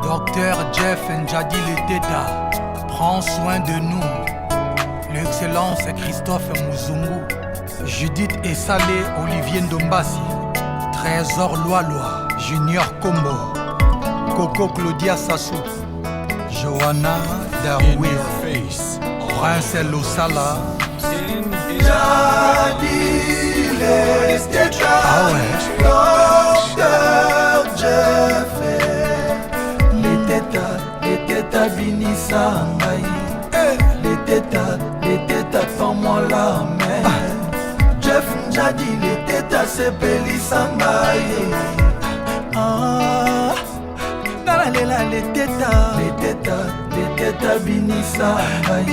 Docteur Jeff Njadi Leteta, prends soin de nous. L'excellence Christophe Muzungu, Judith Essalé, Olivier Ndombasi, Trésor Loaloa, Junior Combo, Coco Claudia Sassou, Johanna Darwiz, Prince Losala, Njadi Leteta, Docteur Jeff Leteta binisa ngai, Leteta fais-moi la main. Jeff Njadi Leteta sepelisa ngai. Nalalela Leteta binisa ngai.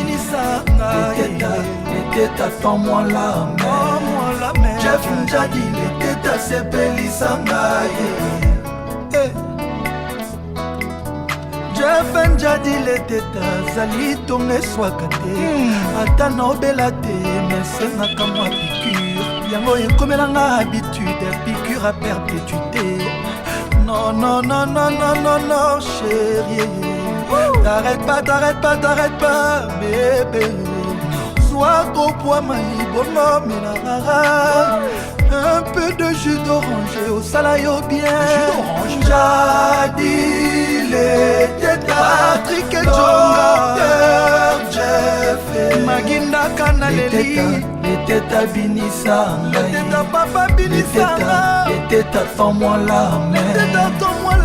Leteta fais-moi la main. Jeff Njadi Leteta sepelisa ngai. Jeff Njadi Leteta zali tonge swaka te ata naobela te mesengaka mwa piqûre yango ekomelanga habitude piqûre à perpétuité. Non chérie, t'arrête pas bébé. Sois gros poids maïbono menarara. Un peu de jus d'oranger au salayo bien. Njadi Leteta, Patrick et Docteur Jeff Maginda Kanaleli, Leteta binisa ngai. Leteta papa binisa ngai. Leteta fais-moi la main.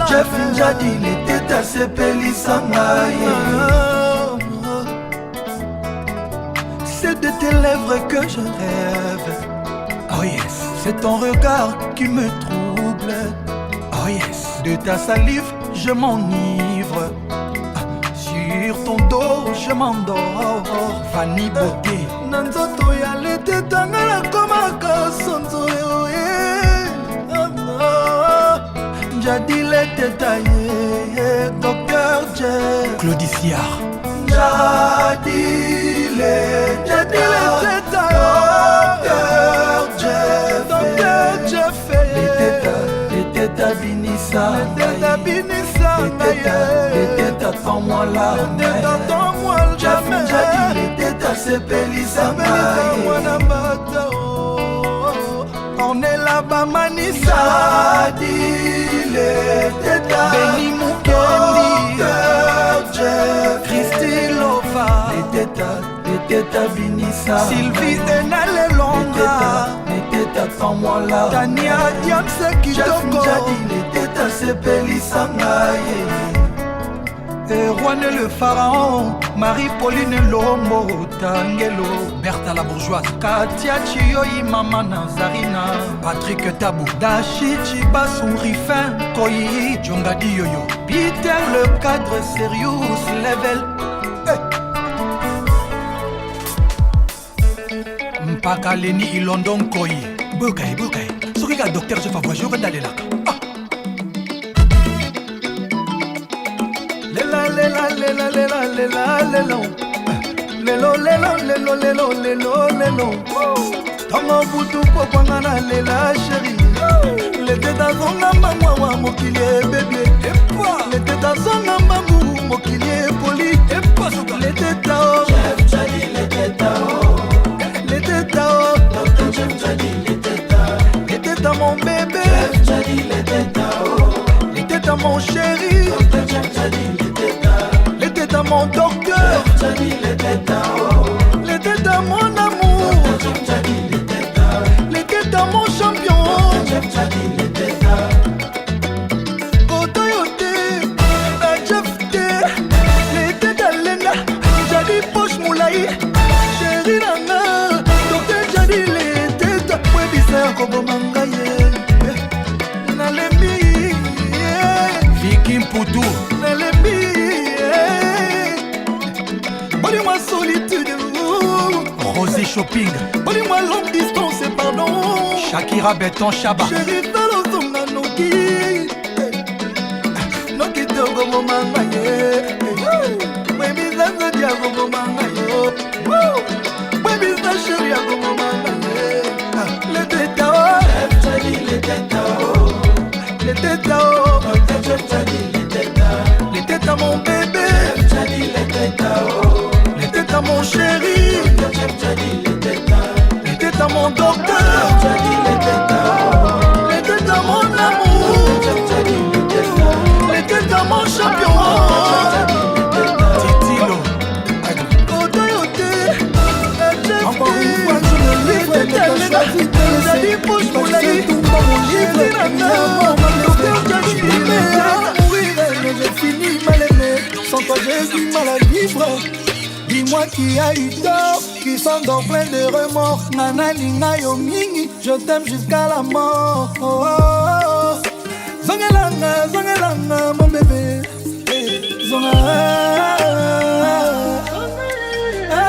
Jeff Njadi Leteta sepelisa ngai. C'est de tes lèvres que je rêve. Oh yes, c'est ton regard qui me trouble. Oh yes, de ta salive je m'enivre. Sur ton dos je m'endors. Fanny Beauté Nanzoto ya Leteta ngala komaka sonzo yo. Njadi Leteta Docteur Jeff Claudiciard, Njadi Leteta Docteur Jeff Leteta binisa Leteta fais-moi la main. Jeff Njadi Leteta sepelisa ngai. On est là-bas manisa Njadi Leteta Beni Mukendi Docteur Jeff Christine Lova Leteta binisa Sylvie Enale Longa Leteta fais-moi la Tania Diamse Kitoko Njadi Leteta sepelisa ngai. Erwan le pharaon, Marie-Pauline Lombo Tangelo, Bertha la bourgeoise, Katia Chioyi Mama Nazarina, Patrick Tabou, Dashi Chibasu Rifin Koyi, Jongadi Yoyo, Peter le cadre Serious Level. Mpaka Leni Ilondon Koyi, Bokay, Sourika Docteur Jeff a voyagé au Dalelaka. Lelo Tongo butu pokwanga na lela chéri. Leteta zonga mangwa wa mokili bébé. Leteta zonga mangu mokili poli. Leteta o Jeff Njadi Leteta o. Leteta o Docteur Jeff Njadi Leteta. Leteta mon bébé Jeff Njadi Leteta o. Leteta mon chéri Docteur Jeff Njadi Leteta. Leteta mon docteur Jeff Njadi Leteta o. Leteta mon amour Jeff Njadi Leteta. Leteta mon champion Jeff Njadi Leteta. Kotoyote na Jeff te Leteta lenda Njadi poche moulai. Chéri nanga Docteur Njadi Leteta. Webisa koboma ngai nalembi Vicky Mputu, nalembi. Boli-moi solitude, Rosé Shopping, boli-moi longue distance, pardon. Shakira Beton Chaba, Chéri talozonga noki Noki togo momanga ye. Mwemisa diago momanga yo. Mwemisa chéri ago momanga ye. Leteta o Jeff Njadi Leteta o. Leteta o Jeff Njadi J'ai fini mal aimé, sans toi j'ai du mal à vivre. Dis-moi qui a eu tort, qui s'endort plein de remords. Nana linga yo mingi, je t'aime jusqu'à la mort. Oh, oh, oh. Zongelanga, zongelanga mon bébé. Zonga,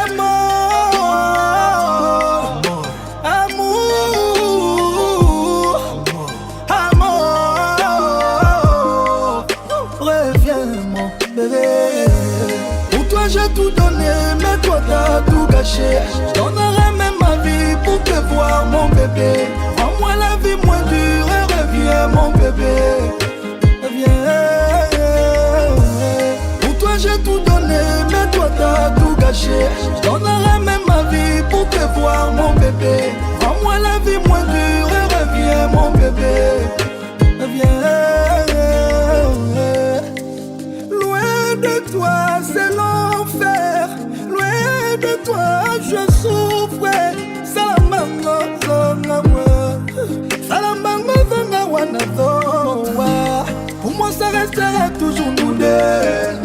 amour, amour, amour. Reviens mon bébé. Pour toi j'ai tout donné, mais toi t'as tout gâché. Je donnerai même ma vie pour te voir mon bébé. Rends-moi la vie moins dure et reviens mon bébé. Reviens. Pour toi j'ai tout donné, mais toi t'as tout gâché. Je donnerai même ma vie pour te voir mon bébé. Rends-moi la vie moins dure et reviens mon bébé. Reviens. Loin de toi c'est l'enfer. Loin de toi je souffre. Salamanga zonga wa, salamanga zonga wa na zoa. Pour moi ça restera toujours nous deux.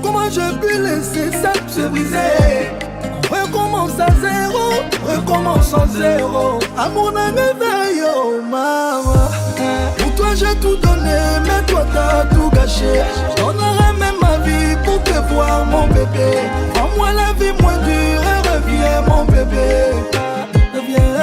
Comment je peux laisser ça se briser? On recommence à zéro, recommence à zéro. Amour n'a yo maman. Pour toi j'ai tout donné, mais toi t'as tout gâché. Je donnerai même ma vie pour te voir mon bébé. Rends-moi la vie moins dure et reviens mon bébé. Reviens.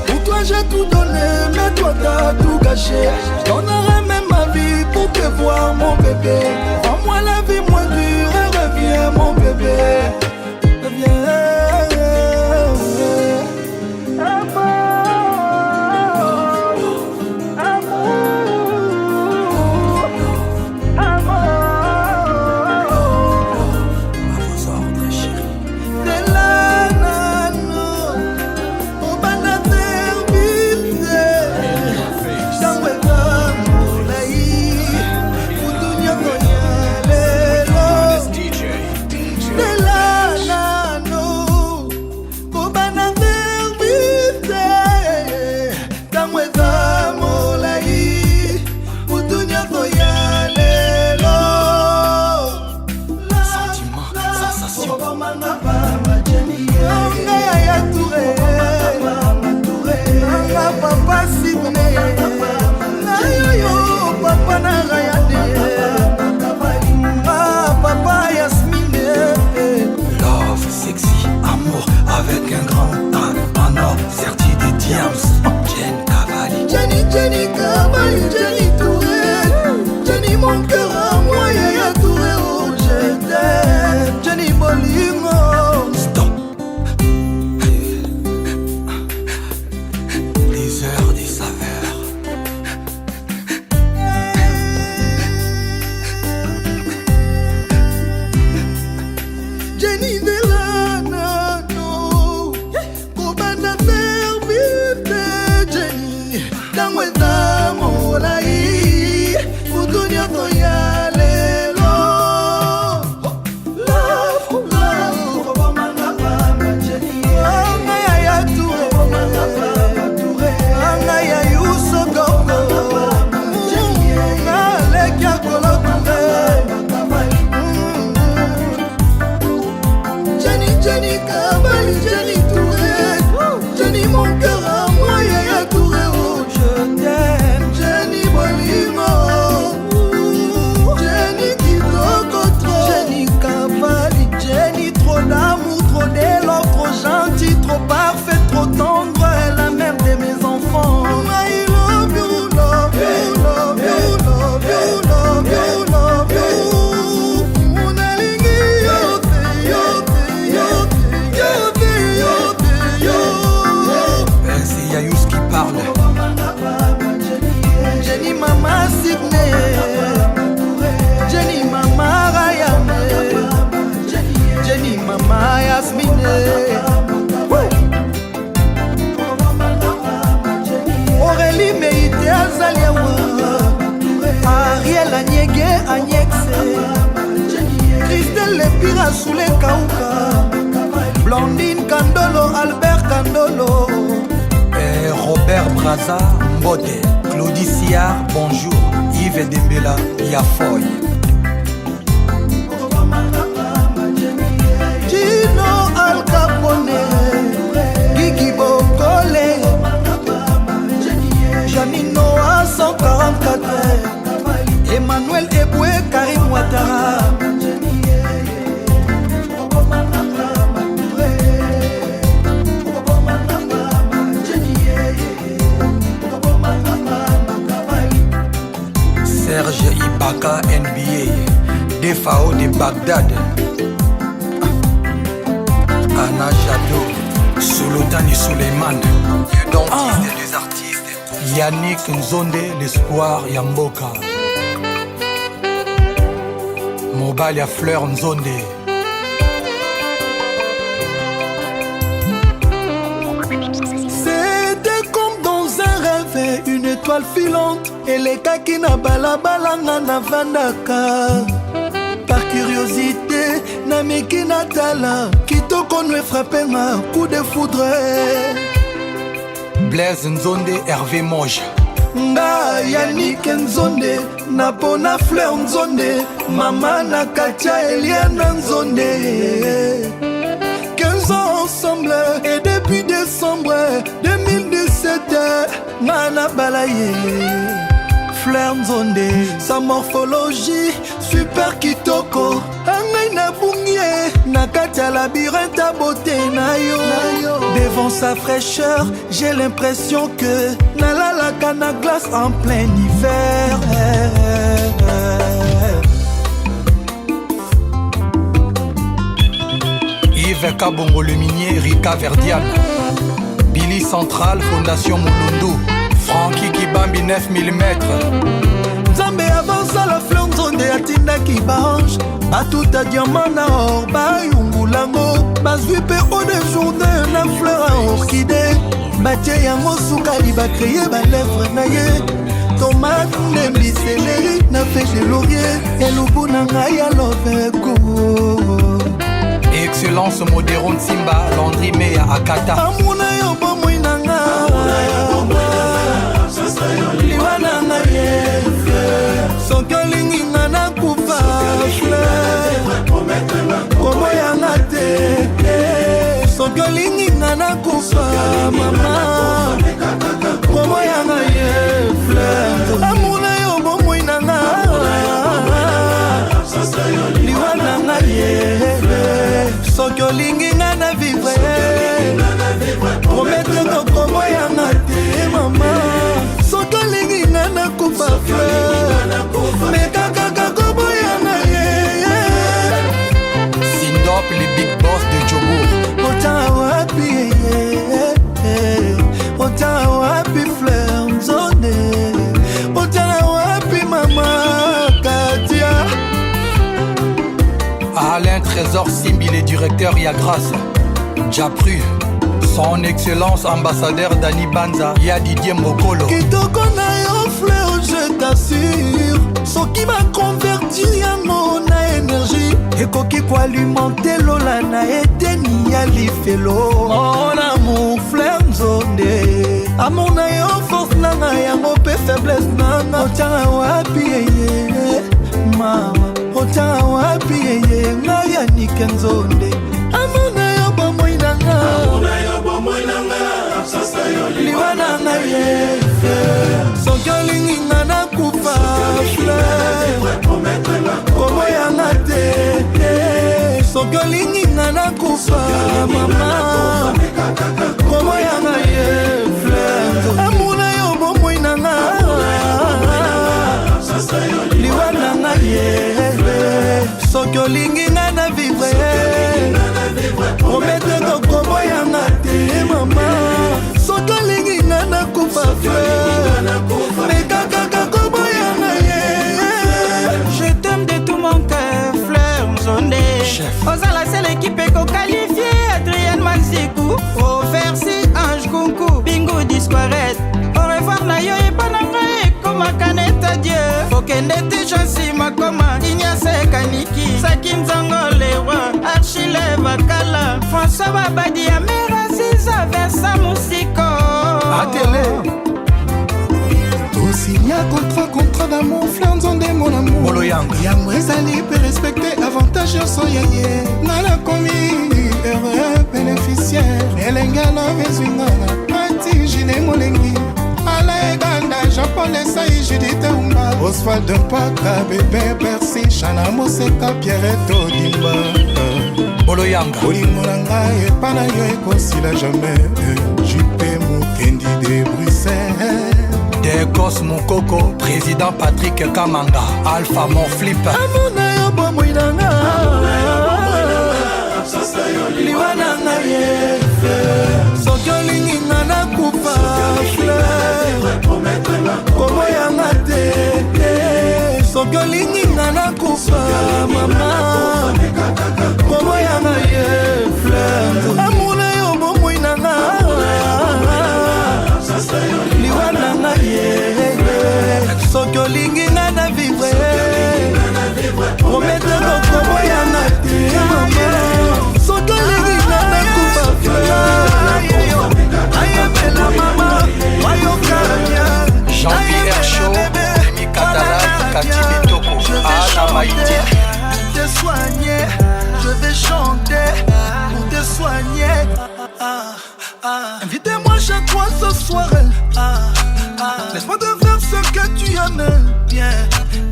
Pour toi j'ai tout donné, mais toi t'as tout gâché. Je donnerai même ma vie pour te voir mon bébé. Rends-moi la vie moins dure et reviens mon bébé. Reviens. Avec un grand A en or, serti des diams. Jen Cavalli, Jenny, Jenny Cavalli, Jenny Touré. Jenny mon cœur à moi, Yaya Touré, oh je t'aime. Jenny Bolingo. Stop. Les heures des saveurs. Jenny Delana. Jenny Cavalli, Jenny Touré. Jenny mon cœur à moi, Yaya Touré, oh je t'aime. Jenny Bolingo, Jenny Kitoko trop. Jenny Cavalli, Jenny trop d'amour, trop d'élan, trop gentil, trop parfait, trop tendre, la mère de mes enfants. I love you, love you, love you, love you, love you, love you. C'est Yayous qui parle. Jenny Mama Sydney, Jenny Mama Rayane, Jenny Mama Yasmine, Aurélie Meïté Azaliawa, Ariel Anyege Agnexe, Christelle Lepira Soule Kauka, Blondine Kandolo Albert Kandolo, Et Robert Braza, Mbote, Claudie Siard, bonjour, Yves Dembela, Yafoy. Gino Al Capone, Guigui Bokole, Janino à 144, Emmanuel Eboué, Karim Ouattara. Serge Ibaka, NBA, DFAO de Bagdad. Anna Jadot, Solotani Suleiman, dentiste des artistes. Yannick Nzonde, l'espoir Yamboka. Mobalia Fleur Nzonde. C'était comme dans un rêve, une étoile filante. Et les kaki na balabalanga na vandaka. Par curiosité, na meki na tala. Kitoko nous frappé un coup de foudre. Blaise Nzonde, Hervé Moja. Nga Yannick Nzonde, na Bona Fleur Nzonde, Mama na Katia Eliana Nzonde. 15 ans ensemble et depuis décembre 2017, Nana Balaye. Fleur Nzonde, sa morphologie super kitoko. Angai na bungie, na katia labyrinthe à beauté na yo. Devant sa fraîcheur, j'ai l'impression que na la cana glace en plein hiver. Yves Kabongo le minier, Rika Verdiane. Billy Central, Fondation Mulundu. Francky Kibambi 9 mm. Nzambe avance à la Fleur Nzonde atinda ki bange. Batuta diamant na or bayungulango. Bazwi pe eau de journée na fleur à orchidée. Batie yango sukali ba créer ba lèvre na ye. Tomate nembi céleri na fèche de laurier. Elubu na ngai ya loveko. Excellence Modéron Simba, Landry Meya Akata. Amuna yo bomoi na nga. Liwana na ye. Soki olingi nga na kufa fleur. Komo yanga te. Soki olingi nga na kufa mama. Komo yanga ye fleur. Amuna yo bomoi na nga. Liwana na ye. Soki olingi nga na vivre. Promettre que komo yanga te mama. Soki olingi nga na kufa fleur. Mais kaka komo yanga ye. Sindop, les big boss de Djobour. Ota wapi Ota wapi Fleur Nzonde. Ota wapi mama Katia. Alain Trésor Simbi, les directeurs Yagras. Japru, son excellence ambassadeur Dani Banza, ya Didier Mokolo. Kitoko na yo Fleur, je t'assure. Soki m'a converti yango na énergie. Ekoki ko alimenter lola na eteni ya lifelo. Mon amour Fleur Nzonde. Amour na yo force na nga yango pe faiblesse na nga. Otanga wapi yeye mama. Otanga wapi yeye nga Yannick Nzonde. Amour na yo bomoi na nga. Liwana na ye. Soki olingi nga na kufa fleur. Komo yanga te. Soki olingi nga na kufa mama. Komo yanga ye fleur. Amuna yo bomoi na nga. Liwana na ye. Soki olingi nga na vivre. Promettre que komo yanga te mama. Soki olingi nga na kufa fleur. Mais kaka komo yanga ye. Je t'aime de tout mon cœur, Fleur Nzonde. Oza la seule équipe qu'on qualifie. Adrien Manzikou, au Versi, Ange Kunku, Bingo disparaître. Au revoir na yo et pananga comme a canette Dieu. Okende te chansi makoma, Ignace Kaniki, Sakim Zango le roi, Archile Bakala, François Babadi Amera Ziza Versa Musiko. télé. Osinya contrat d'amour, fleur nzonde mon amour. Boloyanga. Yango ezali pe respecter avantage nyonso ya ye. Nala komi heureux bénéficiaire. Elenga na vezwingana. Ati jine molengi. Ala eganda Jean-Paul Esai Judith Umba. Oswald Mpaka bébé Percy Chana Moseka Pierrette Odimba. Boloyanga. Olingo na ngai epa na yo ekosila jamais. Jupe Mukendi de Bruxelles. Dekos Mokoko, président Patrick Kamanga, Alpha mon flip. Amona yo bomoinanga. Liwana na ye. Soki olingi nga nakufa fleur. Komo yanga te. Soki olingi nga nakufa mama. Komo yanga ye fleur. Amona yo bomoinanga. Liwana na ye. Soki olingi nga na vivre. Promete komo yanga te mama. Soki olingi nga nakufa fleur. Ayebela mama. Jean-Pierre Chaud, Rémi Catalan, Cathy Bitoko, Anna Maïti. Te soigner, je vais chanter pour te soigner. Invitez-moi chez toi ce soir. Laisse-moi te faire ce que tu aimes. Bien,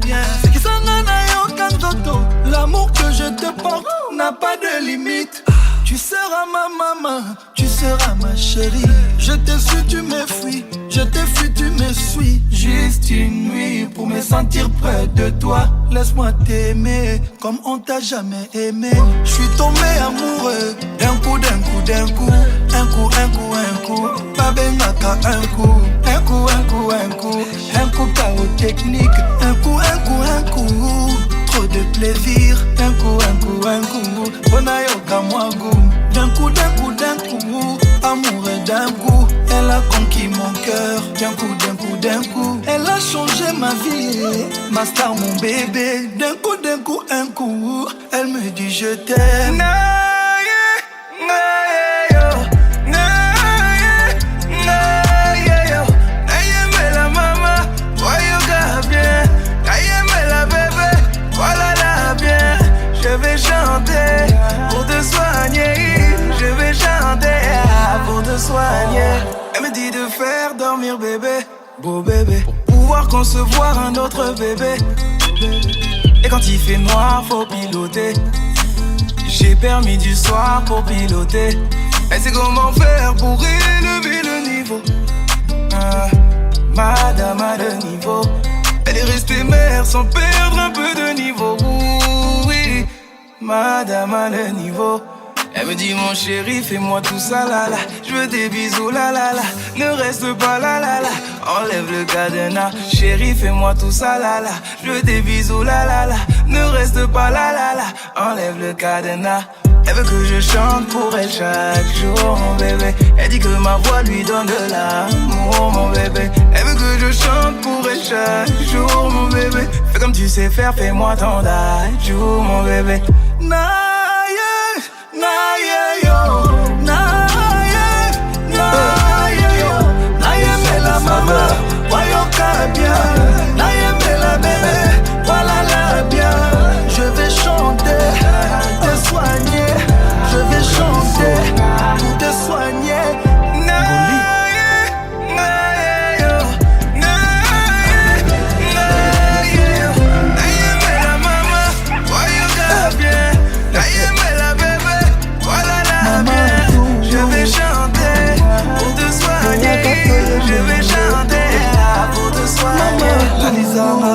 bien. C'est qui s'en a aucun toto. L'amour que je te porte n'a pas de limite. Tu seras ma maman, tu seras ma chérie. Je te suis, tu me fuis. Je te fuis, tu me suis. Juste une nuit pour me sentir près de toi. Laisse-moi t'aimer comme on t'a jamais aimé. Je suis tombé amoureux d'un coup, d'un coup, d'un coup. Un coup, un coup, un coup. Babengaka un coup. Un coup, un coup, un coup. Un coup chaos technique. Un coup, un coup, un coup. Trop de plaisir. Un coup, un coup, un coup. Bonayoka moi goût. D'un coup, d'un coup, d'un coup. Amoureux d'un coup. Elle a conquis mon cœur. D'un coup, d'un coup, d'un coup. Elle a changé ma vie. Ma star, mon bébé. D'un coup, un coup. Elle me dit je t'aime. Je vais chanter pour te soigner. Je vais chanter pour te soigner. Elle me dit de faire dormir bébé, beau bébé, pour pouvoir concevoir un autre bébé. Et quand il fait noir, faut piloter. J'ai permis du soir pour piloter. Elle sait comment faire pour élever le niveau. Madame a le niveau. Elle est restée mère sans perdre un peu de niveau. Oui, madame a le niveau. Elle me dit mon chéri, fais-moi tout ça là là. Je veux des bisous là là là. Ne reste pas là là là. Enlève le cadenas. Chéri, fais-moi tout ça là là. Je veux des bisous là là là. Ne reste pas là là là. Enlève le cadenas. Elle veut que je chante pour elle chaque jour, mon bébé. Elle dit que ma voix lui donne de l'amour, mon bébé. Elle veut que je chante pour elle chaque jour, mon bébé. Fais comme tu sais faire, fais-moi ton jour, mon bébé. Naye, naye yo, naye, naye yo, naye me la mama, wayoka bien, naye me la bébé, voilà la bien. Je vais chanter, te soigner, je vais chanter pour te soigner.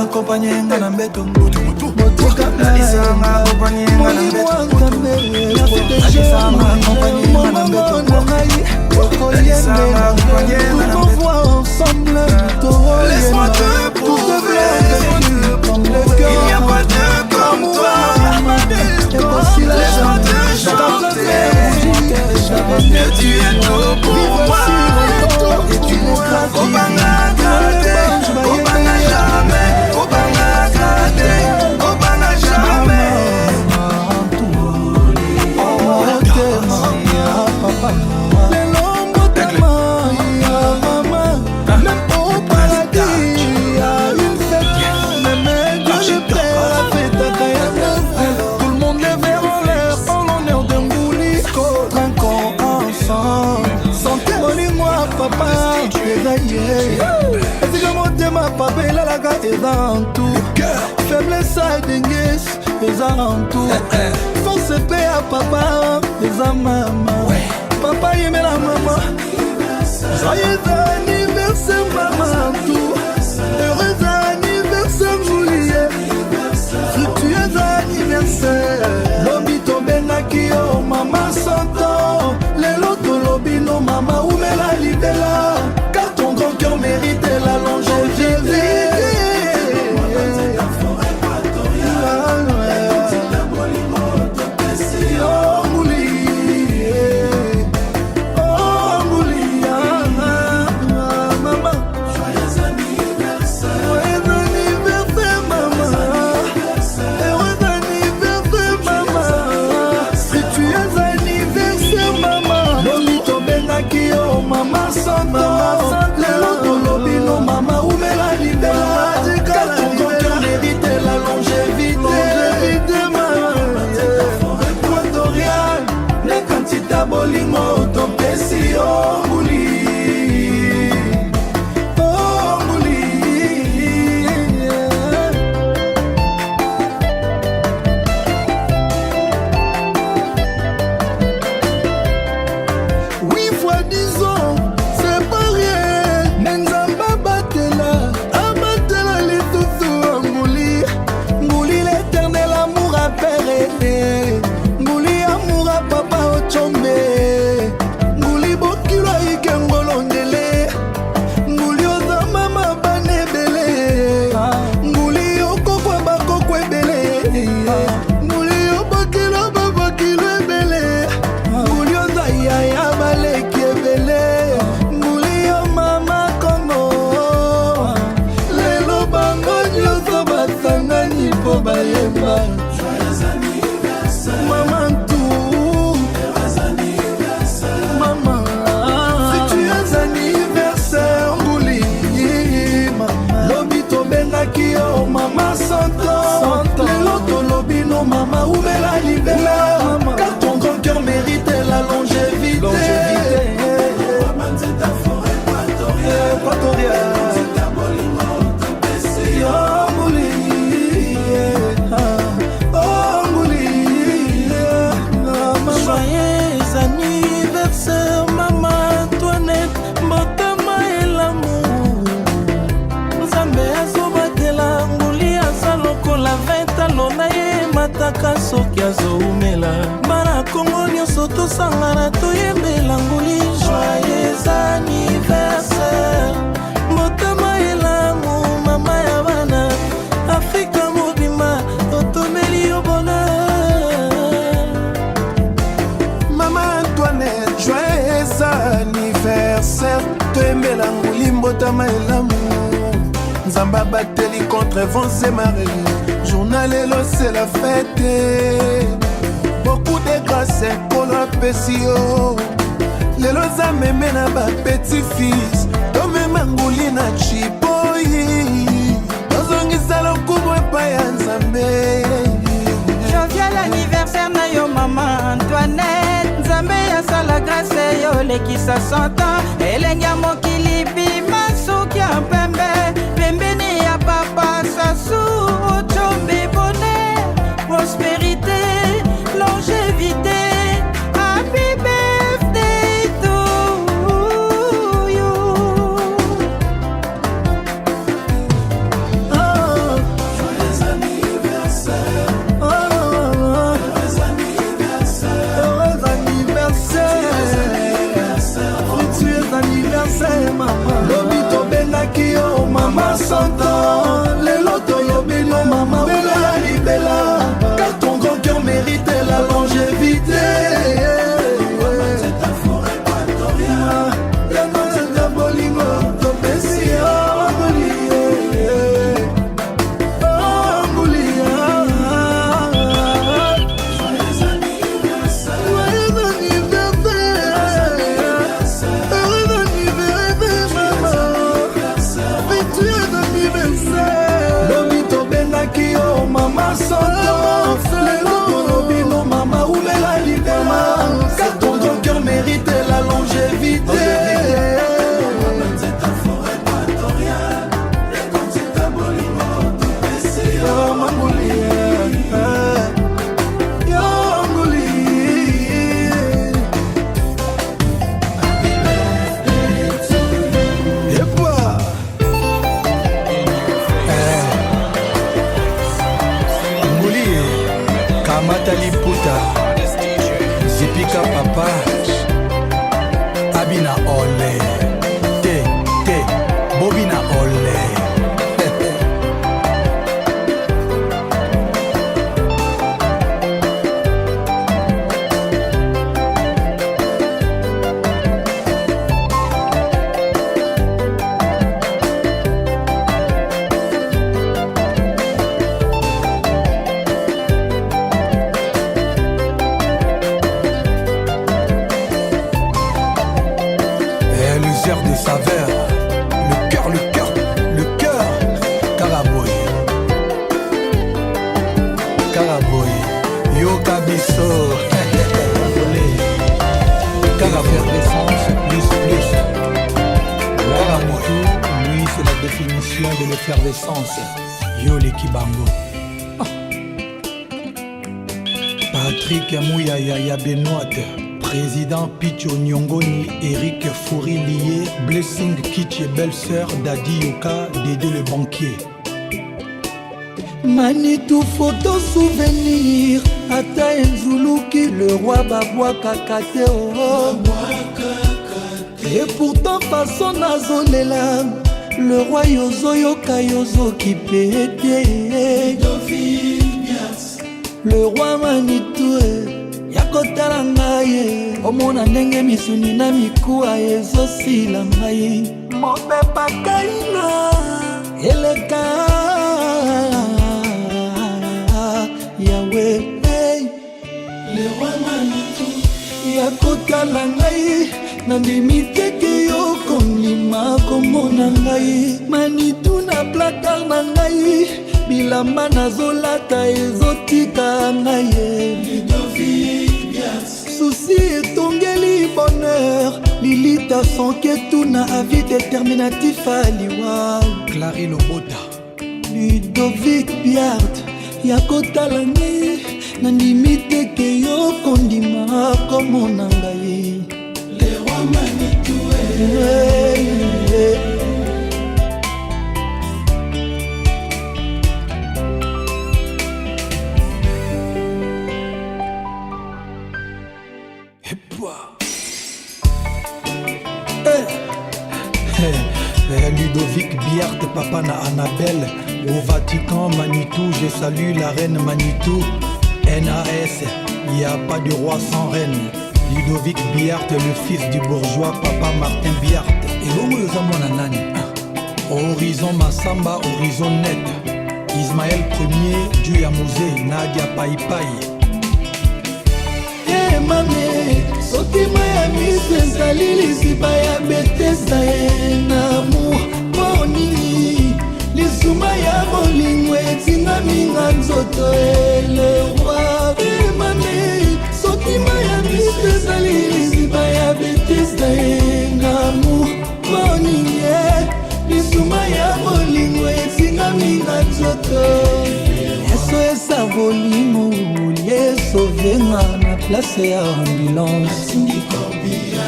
Accompagné dans mbeto Lalisa m'a accompagné dans mbeto Lalisa m'a accompagné dans mbeto Lalisa m'a accompagné dans mbeto ensemble. Laisse-moi te prouver il n'y a pas de comme toi. Laisse-moi te chanter que tu es tout pour moi. Et tu n'écrases Obanga gâté, Obanga jamais, Obanga gâté, Obanga jamais. papa elalaka eza en tout faiblesse ya denges eza en tout force pe ya papa eza mama papa yemela mama joyeux anniversaire mama tout heureux anniversaire Julie fructueux anniversaire lobi tobengaki yo mama santo lelo tolobi no mama umela libela car ton grand cœur mérite la longévité. Bolingo topesi onguli onguli oui fois 10 ans c'est pas rien nenzamba batela abatela lisusu onguli nguli l'éternel amour à père nguli amour à papa ochombe joyeux anniversaire maman tout maman joyeux anniversaire Nguli lobi tobengaki yo mama santo lelo tolobi no mama umela libela car ton grand cœur mérite la longévité équatoriale mataka soki azoumela bana kongo nyonso tosangana toyembela nguli joyeux anniversaire motema elamu mama ya bana afrika mobima totomeli yo bonheur mama Antoinette joyeux anniversaire toyembela nguli mbotama elamu nzamba bateli contre vents et marées journal elo c'est la fête beaucoup de grâce ekolo apesi yo lelo za meme na bapetit-fils tomema nguli na chiboyi tozongisa lokumu epai ya nzambe jovial anniversaire na yo mama Antoinette nzambe yasala grâce yo lekisa 100 ans elenge ya mokili bima suki ya pembe pembeni ya papa sasu ochombe bonheur prospérité longévité happy birthday to you joyeux anniversaire joyeux anniversaire fructueux anniversaire mama lobi tobengaki yo mama santo lelo toyobi no mama umela libela car ton grand cœur mérite la longévité bolingo topesi onguli mama santo lelo tolobi no mama umela libela car ton grand cœur mérite la longévité Kamata Liputa Zipika Papa Abina Ole Te Bobina Ole de saveur, le cœur, Karaboy, Yokabiso, Karaboy, plus, Karaboy, lui c'est la définition de l'effervescence, Yoli Kibango, Patrick Mouyaya Benoît, Président Picho Nyongoni, Eric Fouri lié, Blessing Kitche belle-sœur, Daddy Yoka, Dédé le banquier. Manitou photo souvenir, Ata Enzuluki, le roi Babouaka Kateo. Et pourtant façon nazolela, le roi Yozo Yoka Yozo qui pété. Le roi Manitou yakotala ngai omona ndenge misuni na mikuwa ezosila ngai mopepa kaina eleka yawe le roi Manitou yakotala ngai nandimi teke yo kondima komona ngai Manitou na placard na ngai bilamba nazolata ezotika ngai souci etongeli bonheur lilita sonke tuna avis déterminatif aliwa Clary Lobota Ludovic Biart yakotala ngai nandimi teke yo kondima komona ngai le roi Manitou Ludovic Biart, papa na Annabelle. Au Vatican, Manitou, je salue la reine Manitou. NAS, il n'y a pas de roi sans reine. Ludovic Biart, le fils du bourgeois, papa Martin Biart. Et bon, nous avons nani. Horizon Massamba, horizon net. Ismaël Ier, Dieu Yamouzé, Nadia Paipai. Mame, sotima ya miso ezali lisiba ya betesa enamour monini lisuma ya bolingo etingaminga nzoto elewa mame, sotima ya miso ezali lisiba ya betesa enamour monini lisuma ya bolingo etingaminga nzoto eso esa bolingo liesovenga na place ya ambulance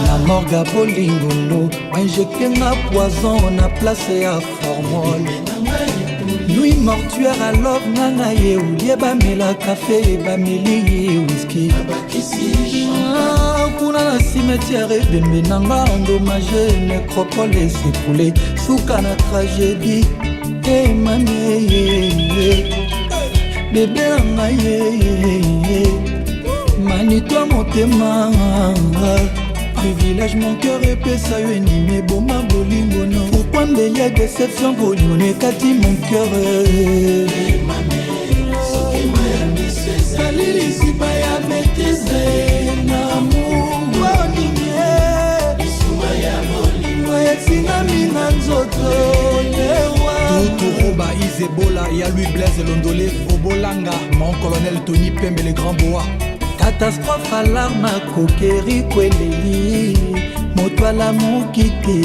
na morga bolingolo injectenga poison na place ya formol nuit mortuaire à love nanga ye ulie bamela kafe bameli ye whisky kuna na cimetière ebembe nanga endommagé nécropole esekoule suka na tragédie emameye bébé nanga ye Manitou motema privilège mon cœur epesa yo enime boma bolingo no pourquoi ndelia déception bolingo nekati mon cœur salilisipa ya betise namour boninge lisuma ya bolingo etingaminga nzoto lewa Tuturuba Isebola, ya lui Blaise Londolé, Obolanga, mon colonel Tony Pembe le grand bois. Catastrophe alarme akokeri kweleli moto alamuki te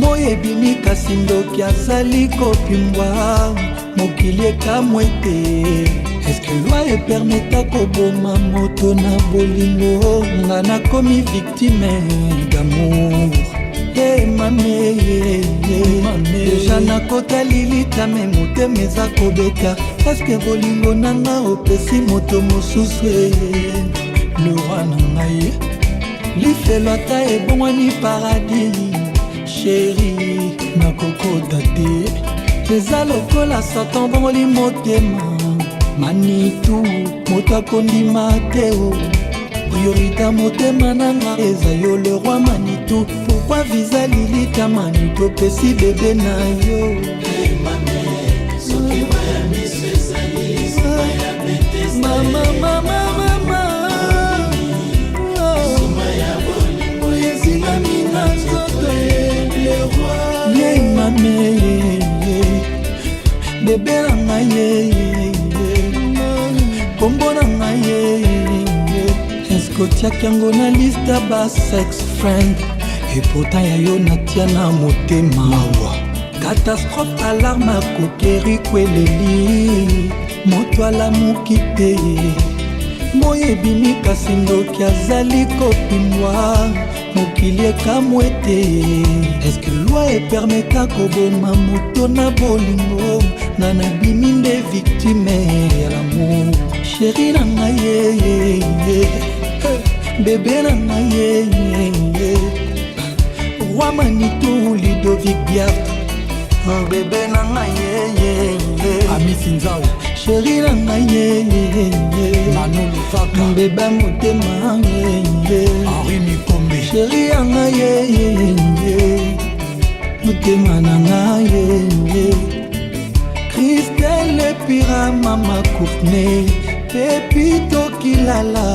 moyebimi kasi ndoki azali kopimbwa mokili ekamwe te eske loi epermeta koboma moto na bolingo nga nakomi victime d'amour mame deja nakota lilita me motema eza kobeta paske bolingo nanga opesi moto mosusu le roi na ngai lifelo ata ebongwani paradis sheri nakokota te eza lokola satan bongoli motema manitu moto akondima te o priorité motema nanga eza yo le roi manitu pourquoi visa lilita manitu opesi bebe na yo mama mama mama ezingami na nzoto le roi ye mame bebe na ngai kombo na ngai eskotiaki yango na liste ya basex friend epota ya yo natia na motema mawa catastrophe alarme akokeri kweleli moto alamuki te moi ebimi kasi ndoki azali kopimwa mokili ekamwe te eske loi epermeta koboma moto na bolingo na nabimi nde victime ya lamour sheri na ngai bebe na ngai roi manitu Ludovic Biart bebe na ngai Amisi Nzao sheri na ngai Manolo Faka bebe motema Henri Mikombe sheri ya ngai motema na ngai Christelle Pira mama Courtenay Pepito Kilala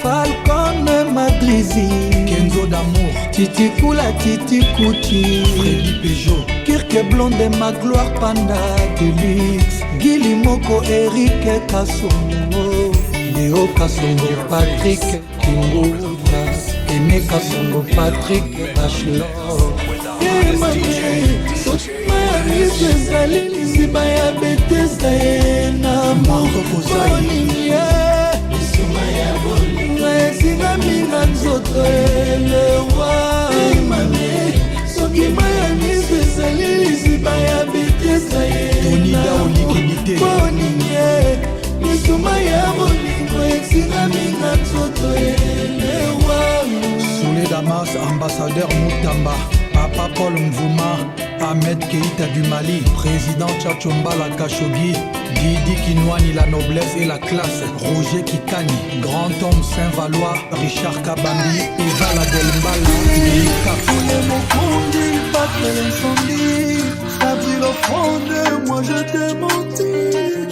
Falcon Madrizi Kenzo d'amour Titi Kula Titi Kuti Freddy Peugeot Kirke Blonde ma gloire Panda Deluxe Gili Moko Eric Kasongo Léo Kasongo Patrick Kinguta Aimé Kasongo Patrick Bachelor ezali lisiba ya betesa ye na mokoninye esingami na nzoto elewa soki mayaniso ezali lisiba ya betesa ye mokoninye lisuma ya bolingo esingami na nzoto elewa Soulé Damas, ambassadeur Moutamba Papa Paul Mvouma, Ahmed Keïta du Mali, président Tchatchombala Khashoggi, Didi Kinwani, la noblesse et la classe, Roger Kikani, grand homme Saint-Valois, Richard Kabambi, Eva la Delmbala, ça brille au fond de moi, je t'ai menti.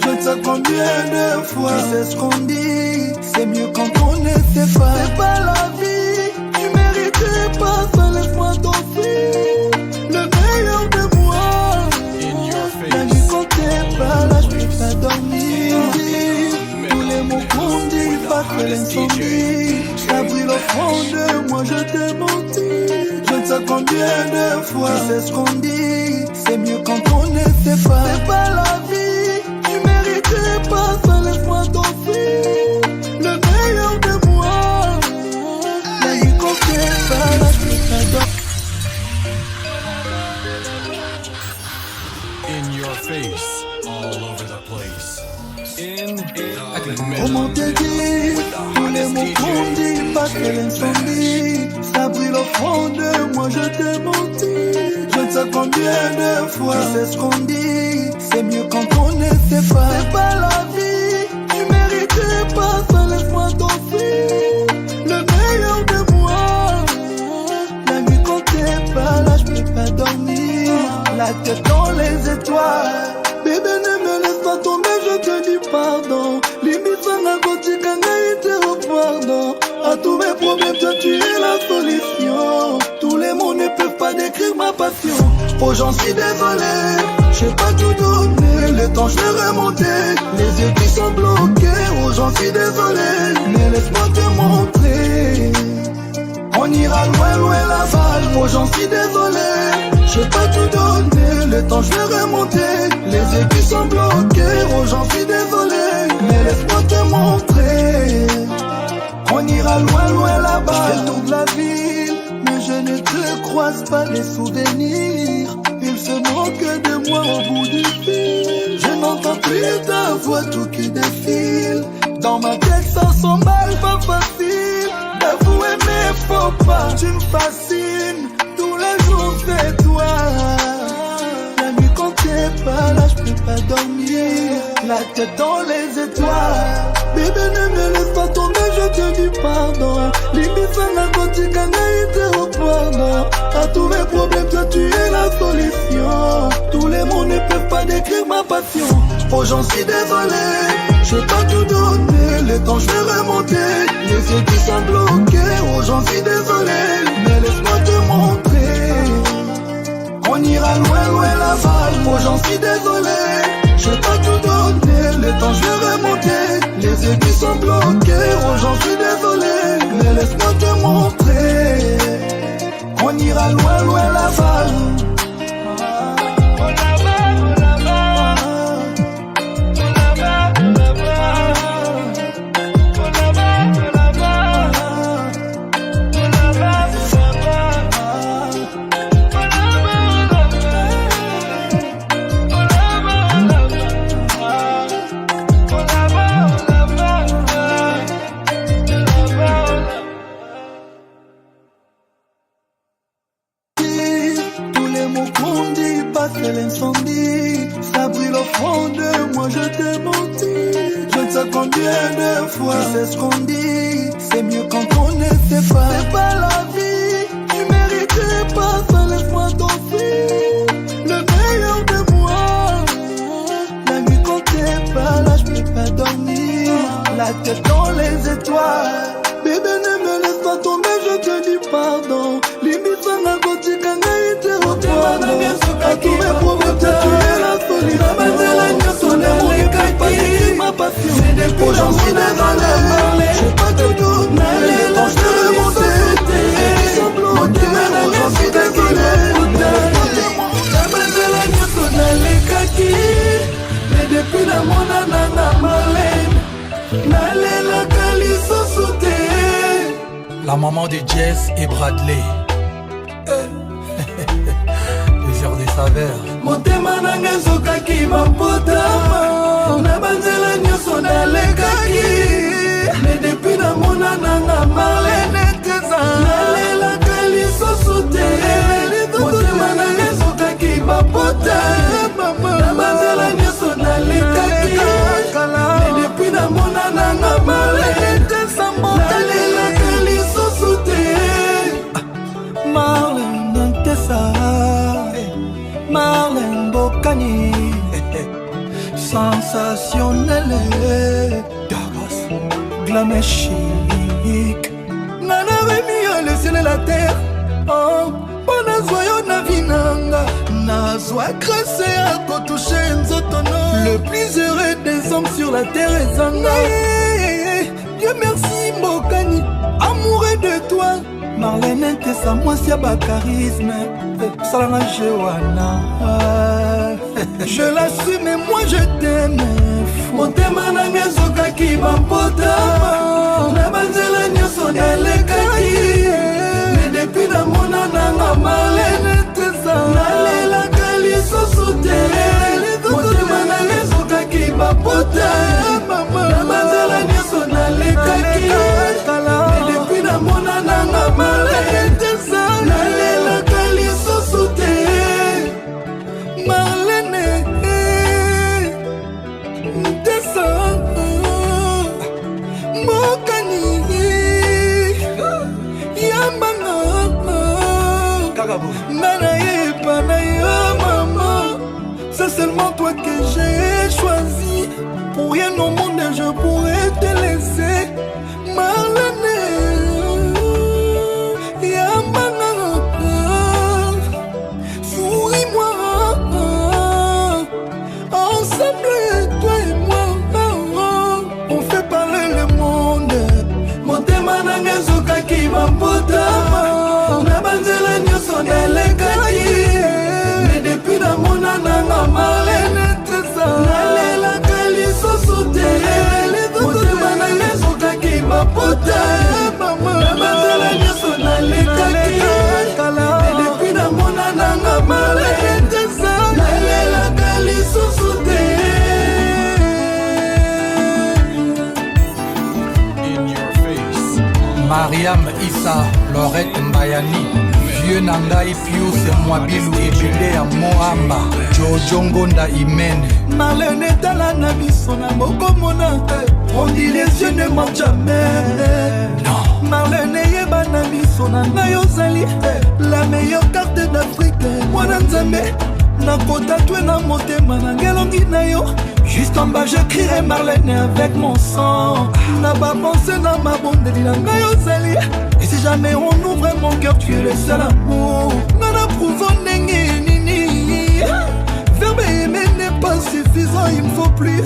Je ne sais combien de fois, c'est ce qu'on dit. C'est mieux quand on ne sait pas. C'est pas la vie, tu méritais pas ça, laisse-moi t'offrir le meilleur de moi. La nuit quand t'es pas là, je peux pas dormir. Tous les mots qu'on dit, pas que l'incendie. Ça brille au fond de moi, je t'ai menti. Je ne sais combien de fois, c'est ce qu'on dit. C'est mieux quand on ne sait pas. C'est pas la vie, tu méritais pas ça, laisse-moi t'offrir le meilleur de moi. La nuit quand t'es pas là, je peux pas dormir. In your face, all over the place. Comment te dire, tous les mots qu'on dit, pas que l'incendie. Ça brille au fond de moi, je t'ai menti. Je ne sais combien de fois, c'est ce qu'on dit. C'est mieux quand on ne sait pas. C'est pas la vie, tu méritais pas ça, laisse-moi t'offrir le meilleur de moi. La nuit quand t'es pas là, je peux pas dormir. La tête dans les étoiles. Bébé ne me laisse pas tomber, je te dis pardon. Limite ça n'a pas dit qu'un gars pardon. À tous mes problèmes, toi tu es la solution. Tous les mots ne peuvent pas décrire ma passion. Oh j'en suis désolé, j'ai pas tout donné. Le temps je vais remonter, les yeux qui sont bloqués. Oh j'en suis désolé, mais laisse-moi te montrer. On ira loin, loin la balle. Oh j'en suis désolé, j'ai pas tout donné. Le temps je vais remonter, les yeux qui sont bloqués. Oh j'en suis désolé, mais laisse-moi te montrer. On ira loin, loin là-bas. Je tourne la ville, mais je ne te croise pas les souvenirs. Il se moque de moi au bout du fil. Je n'entends plus ta voix, tout qui défile. Dans ma tête ça s'emballe, pas facile d'avouer mes faux pas. Tu me fascines, tous les jours c'est toi. La nuit quand t'es pas là, je peux pas dormir. La tête dans les étoiles. Bébé ne me laisse pas tomber, je te dis pardon. Limite ça n'a pas dit qu'un été au pardon. À tous mes problèmes, toi tu es la solution. Tous les mots ne peuvent pas décrire ma passion. Oh j'en suis désolé, je vais pas tout donner. Le temps je vais remonter, les yeux qui sont bloqués. Oh j'en suis désolé, mais laisse-moi te montrer. On ira loin, loin là-bas. Oh j'en suis désolé, je vais pas tout donner. Le temps je vais remonter, les yeux qui sont bloqués. Oh j'en suis désolé, mais laisse-moi te montrer. On ira loin, loin là-bas. C'est l'incendie, ça brûle au fond de moi, je t'ai menti. Je ne sais combien de fois, tu sais ce qu'on dit. C'est mieux quand on ne sait pas. C'est pas la vie, tu méritais pas ça, laisse-moi t'offrir le meilleur de moi. La nuit quand t'es pas là, je peux pas dormir. La tête dans les étoiles. Bébé ne me laisse pas tomber, je te dis pardon. Limite ça n'a pas dit qu'un été au pardon. À tous mes problèmes, tu es la folie. La bataille, ton amour ne peut pas décrire ma passion. Oh j'en suis désolé, je vais pas te donner. Le temps je te remonter, sans bloquer. Oh j'en suis désolé. La bataille, ton alekaki. Mais depuis la mona nana Marlène, nalela kaliso sauté. La maman de Jess et Bradley. Les heures des saveurs. Motema nanga ezokaki mapotama. Na banzela nyonso nalekaki. Mais depuis namona nanga Marlène teza. Nalelaka lisusu te. Motema nanga ezokaki mapotama. Na banzela nyonso nalekaki. Mais depuis namona nanga Marlène teza. Nalelaka lisusu te. Marlène teza. Marlène Bokani. Sensationnel. Glam chic. Nana Rémi a laissé la terre. Oh, pendant zoyo na vinanga. Nazwa crassé à toucher nzotono. Le plus heureux des hommes sur la terre est Zanga. Dieu merci Bokani. Amoureux de toi. Marlène Tessa, moi c'est ba charisme. Salama Joana. Je l'assume et moi je t'aime. Motema nanga ezokaki bapotama. Na banzela nyonso nalekaki. Mais depuis namona nanga Marlène Tessa. Nalelaka lisusu te. Motema nanga ezokaki bapotama. Na banzela nyonso nalekaki. Mais depuis namona nanga Marlène Tessa. Nalelaka lisusu te. Marlène Tessa Bokani Yambanga Nana yepa na yo maman. C'est seulement toi que j'ai choisi. Pour rien au monde je pourrais te laisser. Marlène Yambanga souris-moi. Ensemble, toi et moi, on fait parler le monde. Motema nanga ezokaki mapotama. Na banzela nyonso nalekaki. Mais depuis namona nanga Marlène Tessa. Nalelaka lisusu te. Motema nanga ezokaki mapotama. Na banzela nyonso nalekaki. Mariam Issa, Laurette Mbayani, Vieux Nangai Pius Mwabilu Ebele ya Mohamba, Jojo Ngonda Imene. Marlène etala na biso na mokomona, on dit les yeux ne mentent jamais. Non. Marlène yeba na biso na ngai ozali la meilleure carte d'Afrique. Mwana nzambe na kotatoué na motema na ngelongi na yo. Juste en bas j'écrirai Marlène avec mon sang. Na pas pensé na ma bondeli na ngai ozali. Et si jamais on ouvre mon cœur, tu es le seul amour. Nana prouve ndenge nini. Verbe aimer n'est pas suffisant, il me faut plus.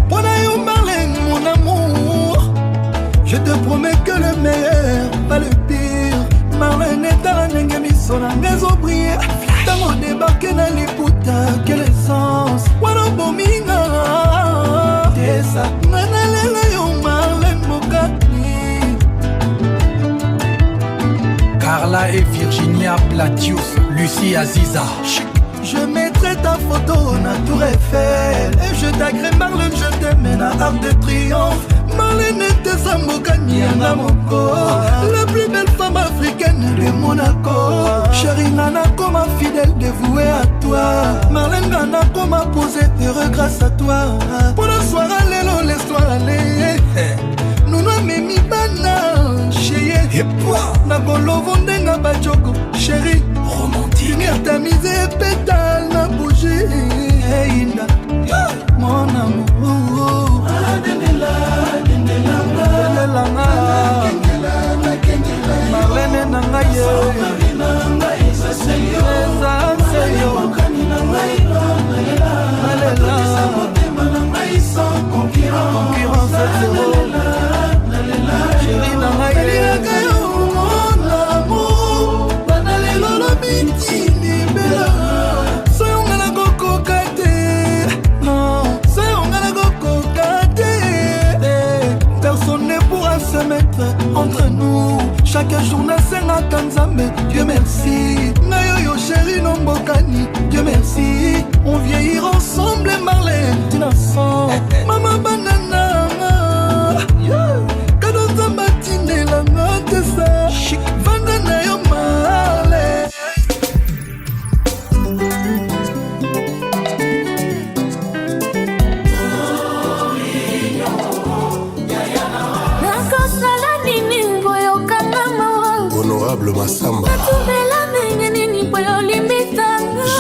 Pona yo Marlène mon amour. Je te promets que le meilleur, pas le pire. Marlène est à la ndenge miso na ngai obriller. Tango débarqué na liputa, quelle essence. Wana bominga Tessa Nana lela yo Marlène Mokani. Carla et Virginia Platius, Lucie Aziza. Je mettrai ta photo na Tour Eiffel. Et je t'agrée Marlène, je t'aime na Arc de Triomphe. Marlène était sa Mokani yanga moko. La plus belle femme africaine de Monaco. Chérie Nana comme fidèle dévouée à toi. Marlène Nana comme posé heureux grâce à toi. Pour la soirée lélo l'histoire aller. Nous nous memi bana chérie. Et toi Nagolo vondenga bachoko. Chérie romantique. Lumière tamisée pétale na bougie. Hey Inda mon amour. Marlène nanga concurrence zéro. Chérie nanga mon amour. Banale lolo bitini bela. Soyons na koko kate. Non, soyons na koko kate. Personne ne pourra se mettre entre nous. Chaque jour na senga kanzambe. Dieu merci. Nayo yo chérie non bokani. Dieu merci. On vieillir ensemble Marlène. Tu la sens. Maman banana. Kado zamba tine la note ça. Chic. Vandana yo Marlène. Honorable Massamba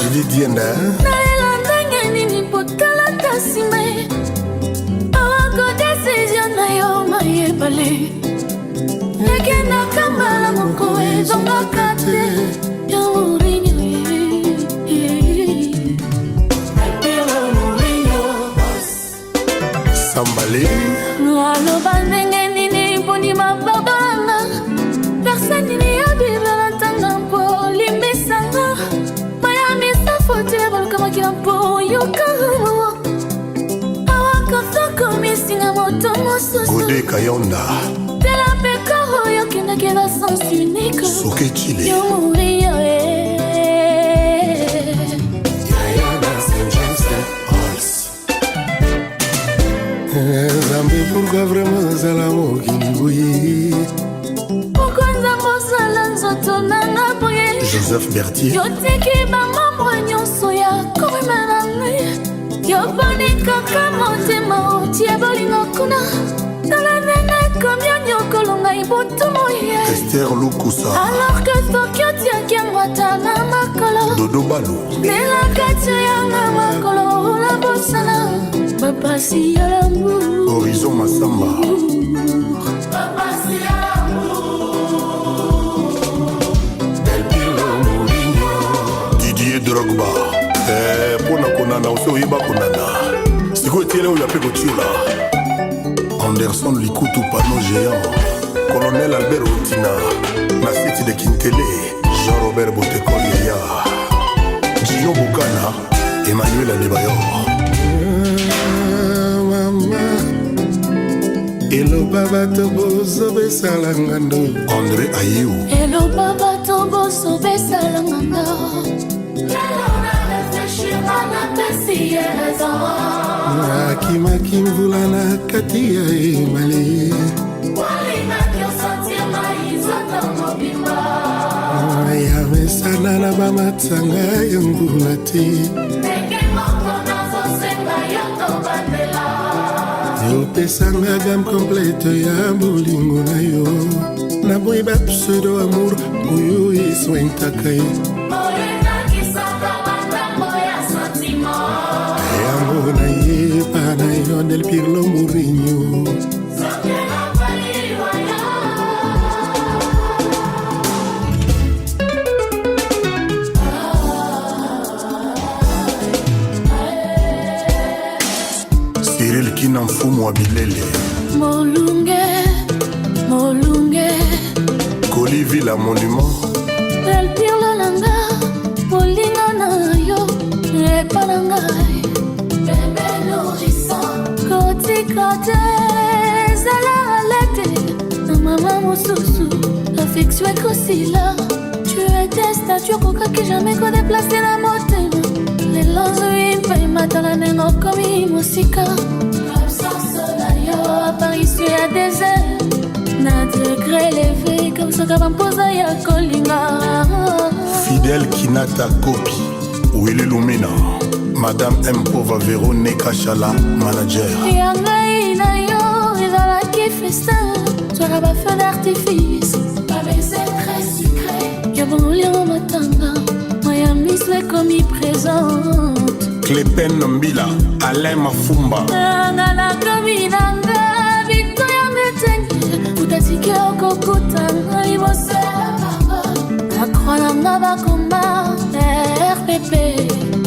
Julie Dienda Sambale personne n'y a vu l'entendre pour l'imbécile. Miami, ça faut te voir comme qui a pour Yoko. Awaka comme ici, na moto mosu. Godé Kayonda. De la pécaro, yokina qui va sens unique. Souké Chile. Yo mourir, Yayana Saint-James Halls. Zambi pourquoi vraiment Zalamo Guinigouyi. Joseph Berthier Yoteki ba mambo nyonso ya komenane. Yoboni kaka motema otie bolingo kuna. Tala nene komyo nyokolonga ibotomo ye. Esther Lukusa. Alors que Tokyo tient kiangwata na makolo. Dodo Balou. Nela kati yanga makolo la bosana. Babasi ya l'amour. Horizon Massamba. Babasi ya Drogba pona konana oso yeba konana siko tiele oyo ape kotiola Anderson Likutu pano géant colonel Albert Otina na site de Kintele Jean-Robert Botekol Yaya Gino Bukana Emmanuel Adebayor mama Elo baba tobozo besalangando André Ayou Elo baba tobozo besalangando Akimaki mvula na kati ya emale ya mesana na bamatsanga ya mbula te yopesanga gam complete ya bolingo na yo naboyi ba pseudo amour oyo eswentaka ye yango nayeba na yo del Pirlo Mourinho Cyril Kina mfumu wa bilele Molunge, molunge Koli Villa Monument Del Pirlo nanga Molinga na yo Epa na ngai Bébé nourrissant Koti kote Zala alete Na mama mosusu Affection ekosila Tu étais statue koka ki jamais ko déplacé na motema Lelo zui mpa imatala nengo komi musika Absence na yo apparition ya désert Na degré levé comme ça kabampoza ya kolinga Fidèle Kinata Kopi Willy Lumina Madame Mpova Véronica Chala Manager Yangai na yo ezalaki festin Soka ba feu d'artifice Ba baiser très sucré Yo bongolia matanga Maya misle komi présente Clépen Mbila Alain Mafumba Nanga na komi nanga Bito ya metenge Utatike okokutanga Liboso ya papa Nakroa nanga bakoma RPP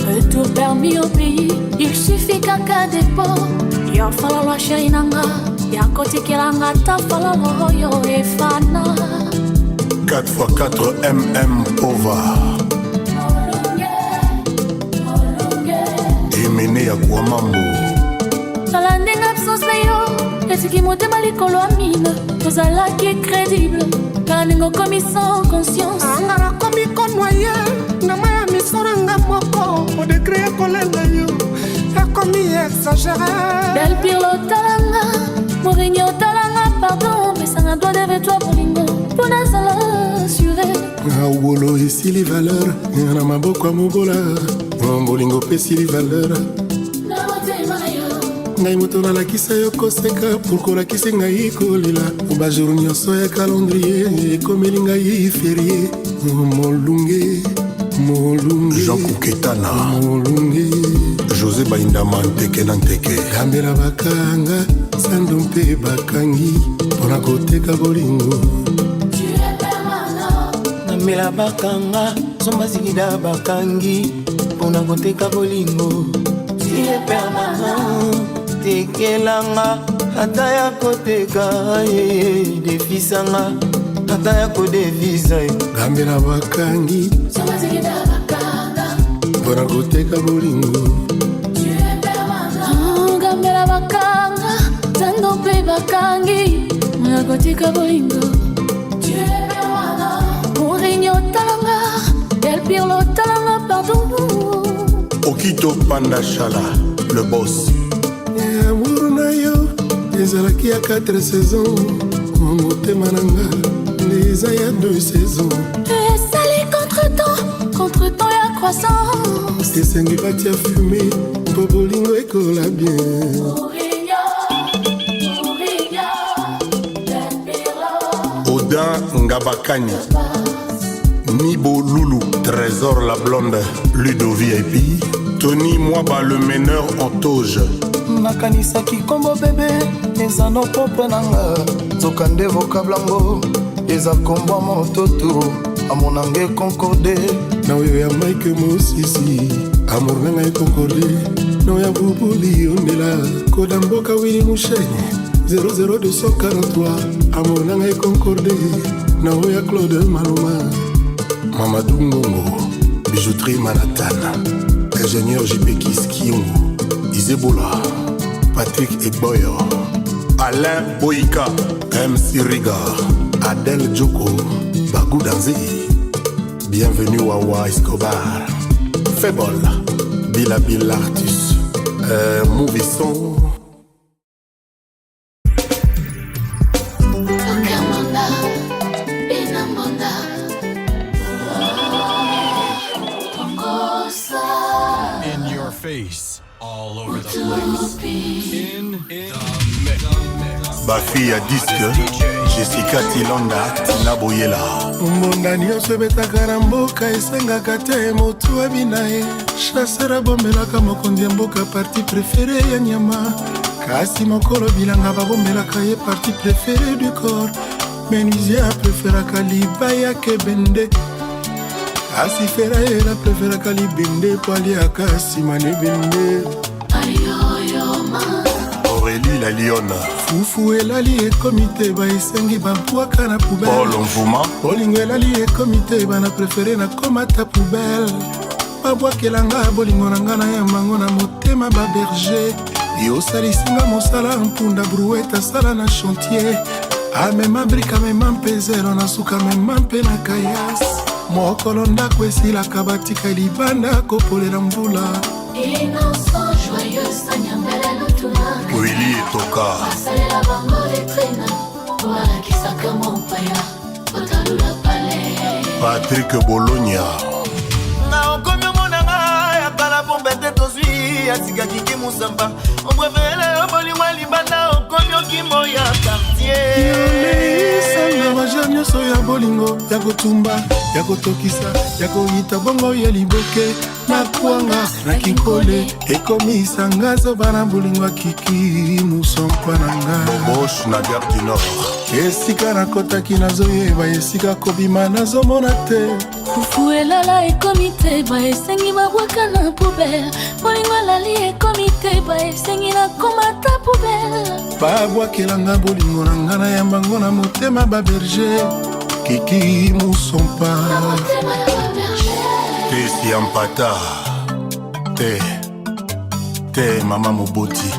Retour permis au pays Il suffit kaka dépôt Yo falalo chéri nanga Ya kotikelanga ta falalo yo efana 4x4 Pova Emene ya Kwamambo Tala ndenge absence na yo Etiki motema likolo ya mine Ozalaki crédible Kala ndenge okomi sans conscience anga nakomi konoye na maya misoranga moko odekre ya kolela yo akomi exagéré Del Pirlo talanga Mourinho talanga pardon Pesanga doigt devant toi bolingo Pona zala assuré awolo esili valeur na maboko ya mobola bolingo pesili valeur Na motema na yo ngai moto nalakisa yo koseka pour kolakisi ngai kolela bajour nyonso ya calendrier ekomeli ngai ferie molunge molunge Jean Kouketana molunge José Baindama Nteke na Nteke kambela bakanga sando mpe bakangi mpona koteka bolingo Tu es permanent Namela bakanga Somba zikida bakangi Pona koteka bolingo Tu es permanent Tekelanga Ata ya koteka Defisanga Ata ya kodevisa kambela bakangi Soma zikida bakanga mpona koteka bolingo Tu es permanent Gambela bakanga Zando pe bakangi Mwana kotika bolingo Tu es permanent Mourinho talanga Del Pirlo talanga pardon Okito Panda Chala Le boss amour na yo ezalaki ya 4 saison motema na nga nde eza ya 2 saison Esali contre-temps ya croissance esengi batia fume mpo bolingo ekola bien Mourinho, Del Pirlo Odin Ngabakani Nibo Loulou Trésor la blonde Ludo VIP Tony Mwaba le meneur en toge nakanisaki kombo bebe eza no propre nanga nzoka nde vocablango eza kombo mototo amonange concorde na oyo ya Mike Mosisi amour na ngai concorde na oyo ya bubuli ondela koda mboka wili mushene 00243 amour na ngai concorde na oyo ya Claude Maloma Mamadou Ngongo Bijouterie Manhattan Ingénieur JP Kiskiongo Isebola Patrick Egboyo Alain Boïka MC Riga Adèle Djoko Bagou Danzi Bienvenue Wawa Escobar Fébol Bila Bill Artus Mouvisson Okamanda, Benamanda all over the place. In the mix. Bafi ya disque Jessica Tilonda Tina Boyela mbonda nyonso ebetaka na mboka esengaka te motu abina ye chasseur abombelaka mokonzi ya mboka parti préféré ya nyama kasi mokolo bilanga babombelaka ye parti préféré du corps menuisier apréféraka libaya kebende kasi ferrailleur apréféraka libende po aliaka nsima nebende Aurélie la Lyonne fufu elali ekomite baesengi babwaka na poubelle Paul Mvuma bolingo elali ekomite bana préféré na komata poubelle babwakelanga bolingo na nga na yambango na motema baberger yosalisinga mosala mpunda brouette asala na chantier amema brika mema mpe zero na suka mema mpe na kayas mokolo ndako esilaka batika libanda kopolela mvula Innocent, joyeux, Sanyambela Lutula. Willy Etoka Salela bango letrina. Wala kisaka mompaya. Otalula palais. Patrick Bologna Na okomi monanga ya kala pombete tozwi atika kiki musamba. Obrevele obolimwa libanda okomi okimo ya quartier. yoleisanga baja nyonso ya bolingo ya kotumba ya kotokisa ya koyita bongo ya liboke na kwanga na kinkole ekomisanga zoba na bolingo kiki musompa na nga Boboche na Gare du Nord esika nakotaki nazoyeba esika kobima nazomona te Fufu elala ekomite baesengi babwaka na poubelle. Bolingo elali ekomite baesengi na komata poubelle. babwakelanga bolingo na nga na yambango na motema baberger kiki musompa Motema ya baberger. Tesi Ampata Te mama moboti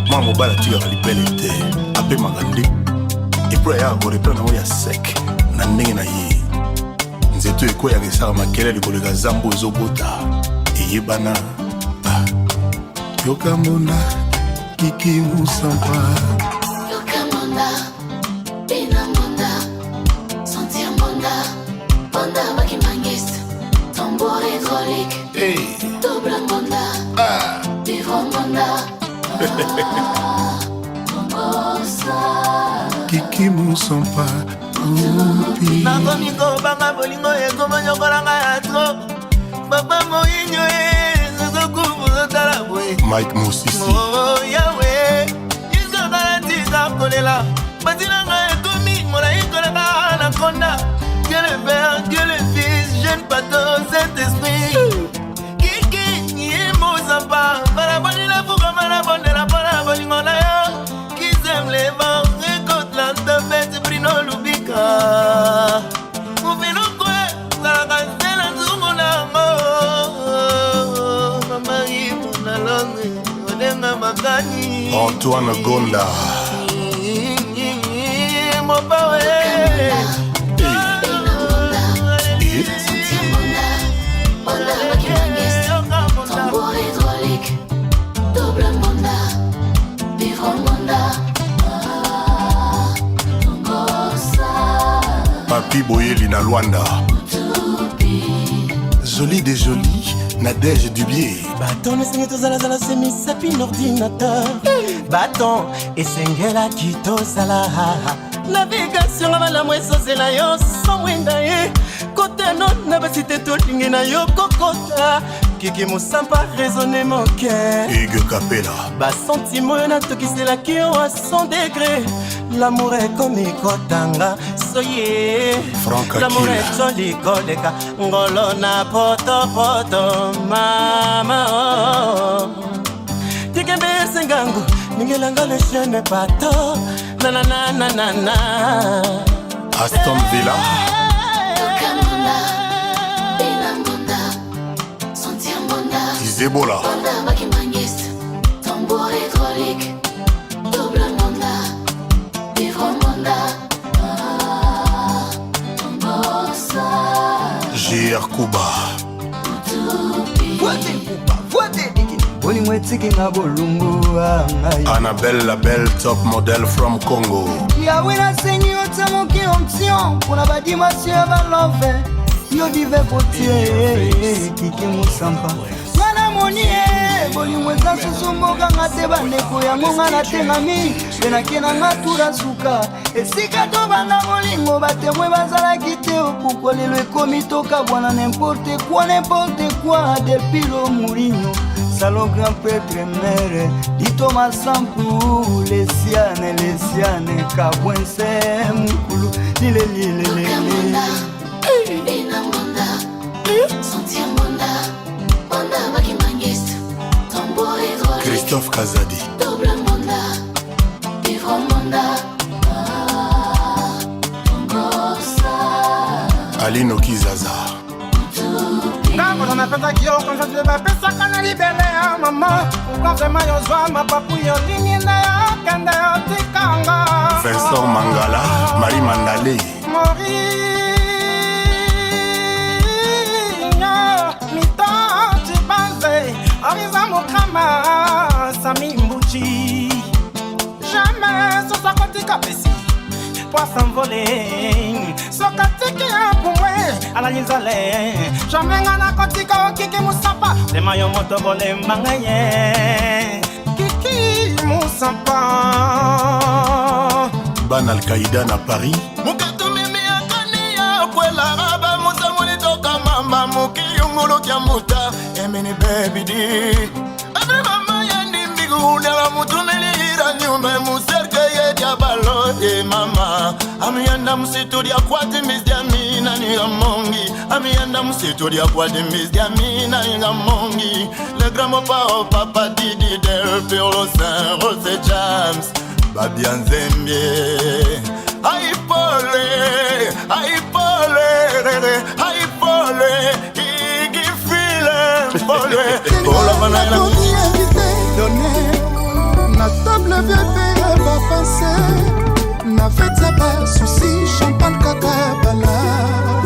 mwa mobala tikaka libele te apemaka nde epro ayaka koreprendre yango ya sek na ndenge na ye nzeto ekweyaka esaka makelele koleka zambo ezobota eyebana yoka mbonda kiki musompa Yoka monda. Bina monda. Sentir monda. Monda bakimangiste. Tambour hydraulique. Double monda. Vivre monda. kiki musompa upi Nakomi kobanga bolingo ekomonyokolanga ya tro. Papa moyinyo zozokubu zotala boye. Mike Mosisi Oh Yahweh, izokala tika kolela. Batinanga ekomi molai koleka anaconda. Dieu le Père, Dieu le Fils, jeune pato, Saint-Esprit. Kiki nie mozamba, balaboni la fuga malabonde la pala bolingo na yo. Qui aime les vents, récolte la tempête, Bruno Lubika. Mouvino kwe, salaka la nzungu na ngo. Mama ibu na longe, odenga makani. Antoine Gonda Mopawe. Monda bakimangiste. Tambour hydraulique. Double monda. Vivre monda. Papi Boyeli na Luanda Jolie des jolies Nadège Dubier baton esengi tozalazala semisapi na ordinateur baton esengelaki tozala navigation nga malamu esozela yo somwenda ye kotano na basite tolingi na yo kokota kiki mosampa raisonne moke Hugues Capella basentimo oyo natokiselaki yo à 100 degré l'amour ekomi kotanga soye Franck l'amour Akila etoli koleka ngolo na potopoto mama tikembe esengango ningelanga le jeune bato nanananana Aston Villa Yoka monda. Bina monda. Sentir monda. Izebola Monda bakimangiste. Tambour hydraulique. Double monda. Vivre monda. JR Kuba bolingo etikinga bolungu angai Annabelle la belle top model from Congo yawe nasengi otamoki option mpona badimasio ya balove yo vive potie kiki mosampa ngana moni bolingo eza susu mboka nga te bandeko yango nga natengami mpe nakenda nga tura suka esika tobanda bolingo batemwe bazalaki te okuko lelo ekomi tokabwana n'importe quoi depuis lo Mourinho Salon grand prêtre mère Dito Masampu Lesiane Kabwense Mukulu Lile Bina Monda Sentir Monda Monda Bakimangist Tombo Edouard Christophe Kazadi Double Monda Vivre Monda Tongosa Aline Okizaza Quand on appelle ça qui quand je vais pas ça quand on libère maman quand vraiment yo zwa mapapu yo nini na yo kanda yo tikanga Vincent Mangala Marie Mandale Morinho mito chibanze Ariza Mukama Sami Mbuchi Jamais sur sa côté capesi Pour s'envoler Sokatiki pour moi à la Nizale Jamais ngana kotika kiki musapa Les maillots moto volé mangaye Kiki musapa Ban Al-Qaïda na Paris Mukato mimi akani ya kwela raba musa mulitoka mama mukiyungulu kya muta Emini baby di Ame mama yandi mbigu Nela mutumilira nyumbe muserke yedia balo mama Amienda msitu dia kwati mizdia mina niga mongi Amienda msitu dia kwati mizdia mina niga mongi Le grand papa Didi Del Pirlo Saint Rose James Babian Zembie Aipole Igi file Pole Pola banana Na table VP va passer Na fête ça pas souci champagne kaka bala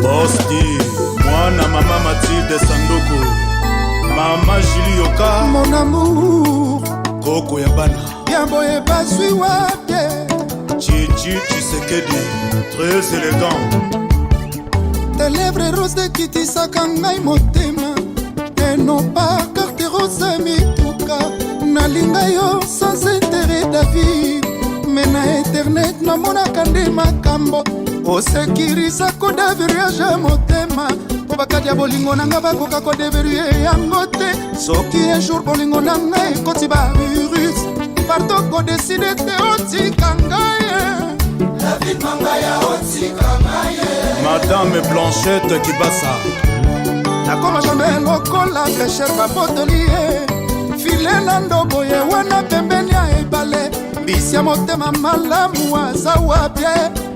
Bosti Mwana mama Mathilde Sandoko Mama Julie Yoka Mon amour Koko ya bana Yambo e basui wapye Chichi Chisekedi Très élégant Tes lèvres roses de Kitty Sakangai motema Et non pas carte rose mituka Nalinga yo sans intérêt David Mais na internet namonaka nde makambo osekirisa kodeverage motema po bakadi ya bolingo nanga bakoka kodeverie yango te soki un jour bolingo nanga ekoti bavirus parto kodeside te otika ngai David Mangaya otika ngai Madame Blanchette Kibasa nakoma jambe lokola pesher babotoli file na ndobo ye wana pembeni ya ebale bisi ya motema malamu aza wapye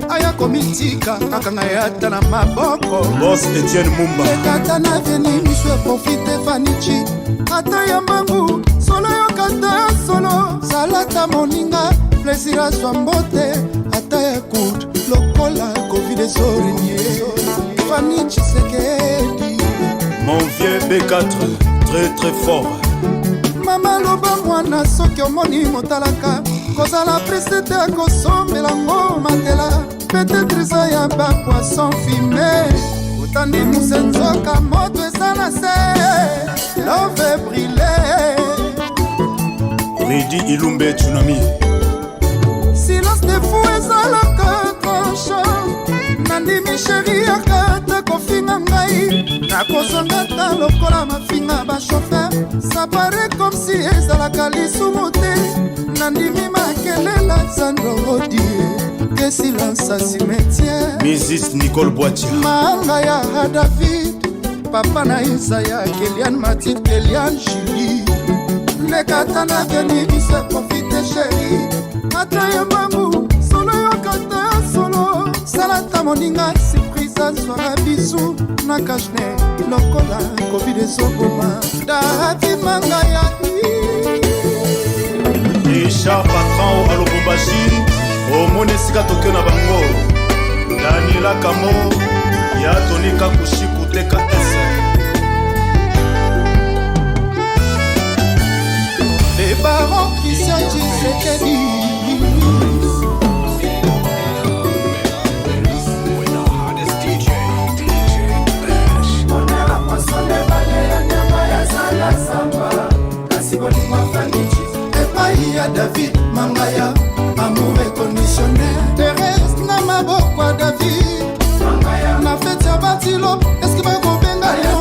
aya komitika kaka ngai ata na maboko Boss Etienne Mumba ekata na veni miso eprofite fanichi ata ya mbangu solo yokata solo salata moninga plaisir azwa mbote ata ya kut lokola covid ezorinie fanichi sekedi Mon vieux B4 très très fort mama loba mwana soki omoni motalaka kozala preste te akosombela ngo matela peut-être eza ya bapoisson fime otandi musenzoka moto eza na se love brile Redi Ilumbe Tsunami silence de fou ezalaka trancha nandimi sheri akata kofinga ngai nakozonga ta lokola mafinga bashofer ça paraît comme si ezalaka lisumu te nandimi makelela zandrodie que silence à cimetière Mrs Nicole Boitia manga ya David papa na Isaya Kelian Mathilde Kelian Julie lekata na veni bise profite chéri ata ya mamu solo yokata solo salata moninga surprise azwara bisu na kashne lokola covid ezoboma David Mangaya Richard Patron Alobombashi omoni esika toke na bango Daniela Kamo ya tonika kushiku teka ese les barons Christian Tshisekedi epai ya David Mangaya, amour inconditionnel. Thérèse na maboko ya David na fete ya Batilo, eske bakobenga yo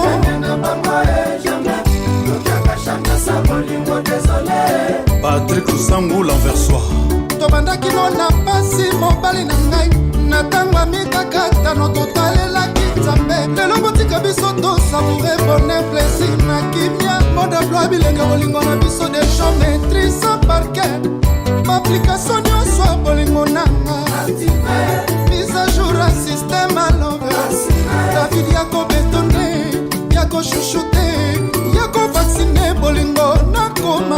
Patrick Lusangu l'enversoir. tobandaki no na pasi mobali na ngai na ntango amikakatano totalelaki nzambe lelo botika biso tosamoure bonheur plaisir na kimia modaploa bilenge bolingo na biso de géométrise parquet baapplication nyonso ya bolingo nanga mise à jour ya système alove David ya kobetone ya koshushote ya kovaccine bolingo nakoma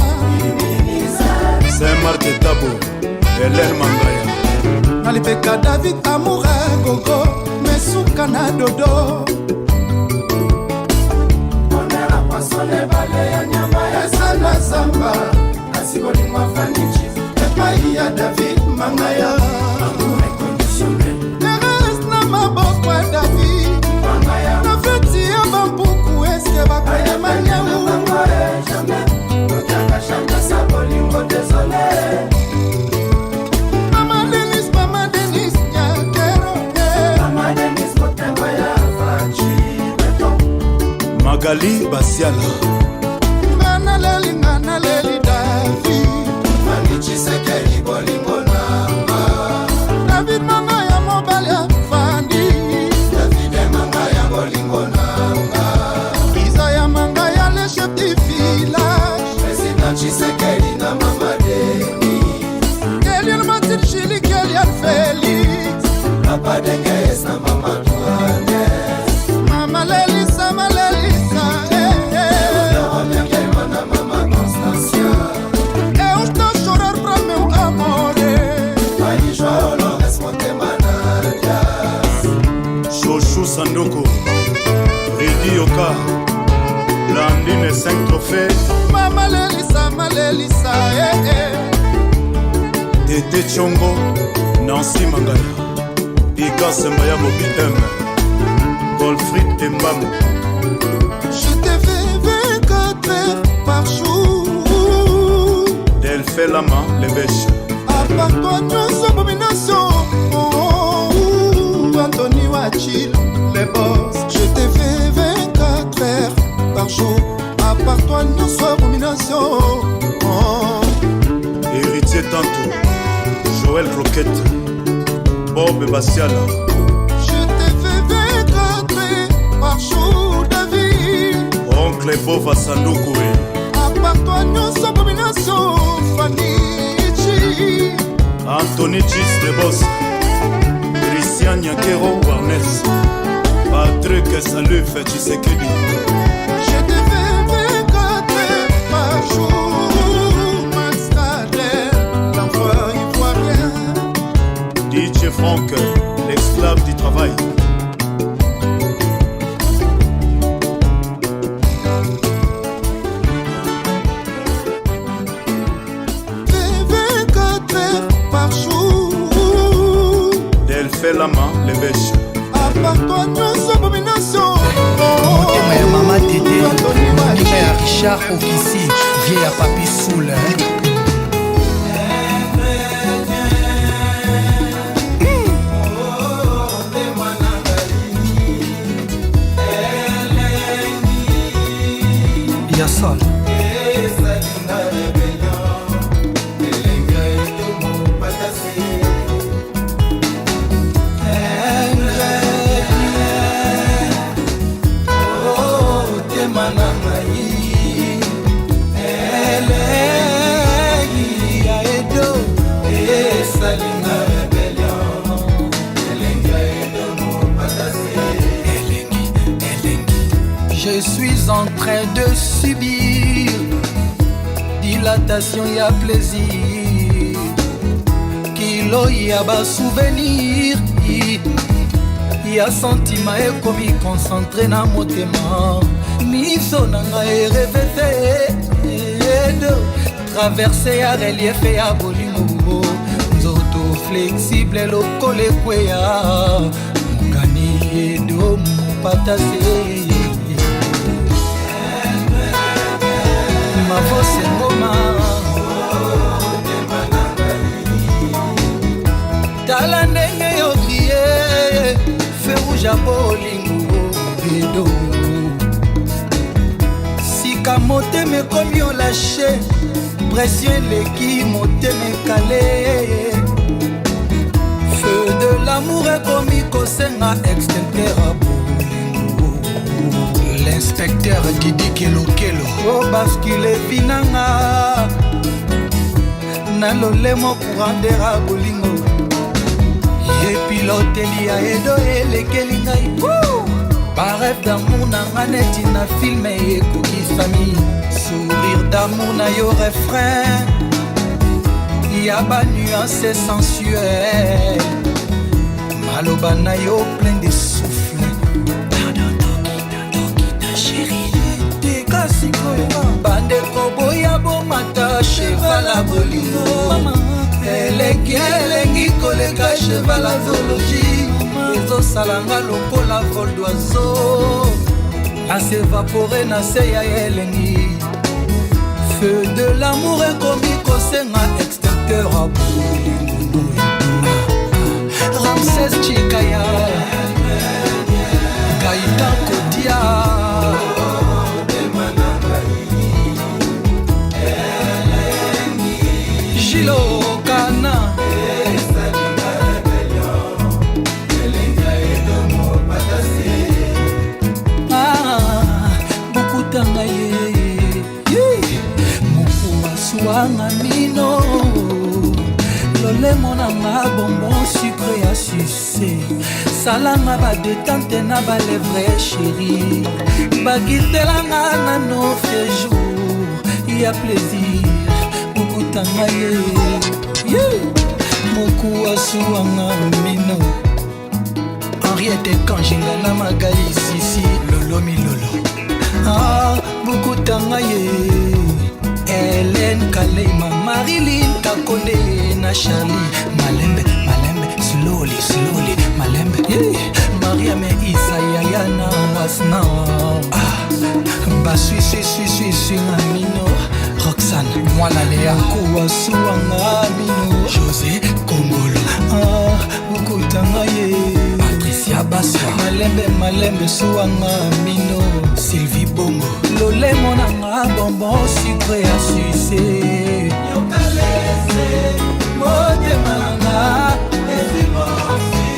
Saint-Marc de Tabo, Hélène Mangaya. Nalipeka David amoura gogo, mesuka na dodo. Onera pasole bale ya nyama ya sana samba, asiboli mafanichi, epai ya David Mangaya. Amour inconditionnel. Thérèse na maboko ya David Mangaya. Na feti ya bampuku eske bakoye manyamu. Magali Basiala. Ngana leli David Manichi sekeli bolingo namba David Mangaya mobali ya fandi David Mangaya bolingo namba Isaya Mangaya le chef du village Président Chisekeli na mama Deni Kelian Martin Chili Kelian Félix Papa Dengues na mama Douane Mama Lelisa Chouchou Sandoko, Ridi Yoka, Blandine 5 trophées, Mama Lelisa, Tete Chongo, Nancy Mangaya, Ika Sembaya Mobi M, Golfrid Tembam. Je te fais 24 heures par jour. Delphé Lama, les bêches. À part toi, nous sommes abomination. Anthony Wachil, les boss. Je te fais 24 heures par jour. À part toi, nous sommes abomination. Héritier Tanto, Joël Cloquette, Bob Bastiala. Je te fais 24 heures par jour, David. Oncle Bova Sandokoué. À part toi, nous sommes abomination. Fanny Chi. Anthony Chis, les boss. Christian Nyakero Warnes, Patrick Salut Chisekedi. Je te fais 24 par jour, Max Tadler, l'enfant ivoirien. DJ Franck, l'esclave du travail. Fais 24 par jour. Delphé Lama, les bêches. À part toi, nous sommes abomination. Motema ya mama Tété, Motema ya Richard Okisi, vieille à Papi Soul. Yassol. Je suis en train de subir dilatation ya plaisir kilo ya ba souvenir ya sentiment ekomi concentré na motema miso na ngai revete traverse ya relief ya bolingo nzoto flexible lokole kweya mokani edo mopatase mavose ngoma ekomi olache pression eleki motema ekale. Feu de l'amour ekomi kosenga extincteur à bolingo. L'inspecteur Didi Kelokelo o baskile vinanga na lolemo courandera bolingo. Ye piloteli ya edo elekeli ngai barêve d'amour na nga neti na filme ekokisami. Sourire d'amour na yo refrain ya ba nuance sensuelle. Maloba na yo plein de souffle. Pardon Tokita chérie Teka sikoyo bandeko boya bomata cheval à bolingo. Elengi koleka cheval à zoologie. Ezosalanga lokola vol d'oiseau asevapore na se ya elengi. Feu de l'amour ekomi kosenga extincteur à bolingo. Ramses Chikaya Gaïta Kodia Gilo Kana Bukutanga ye Mukuma suanga mino lolemo nanga bonbon sucre ya sucé salanga badetante na balevre chéri bakitelanga na notre jour ya plaisir bukutanga ye moku asuanga mino Henriette Kanjinga na magai sisi lolo milolo bukutanga ye Hélène Kaleima, Marilyn Kakonde na Charlie Malembe, slowly Malembe Maria me Isaya Yana Asna Sui Amino Roxane, Mwana Lea Kuwa Suanga Amino José Kongolo Bukutanga ye Patricia Baswa Malembe Suanga Amino Sylvie Bongo lolemo nanga bonbon sucre ya sucé. Yokalese motema nanga esimosi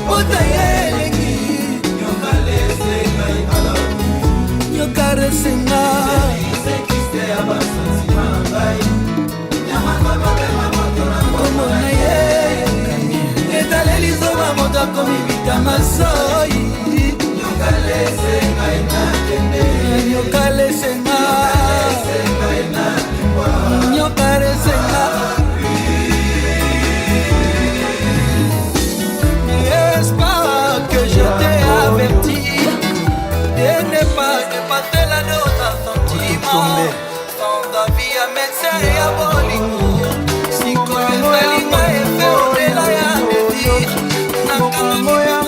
otayelengi. Yokalese ngai alamu yokalese ngai sekiste ya basansi mangai yamakababema motora komona ye etalelizoba moto akomi bitangasoi. Yokalese ngai nakende yokalese ngai yokalese n'est-ce pas que je t'ai averti de ne pas épater la note à sentiment sans avis à médecin et à bolingo sikoyosalinga efe odela ya dedi nakamamoya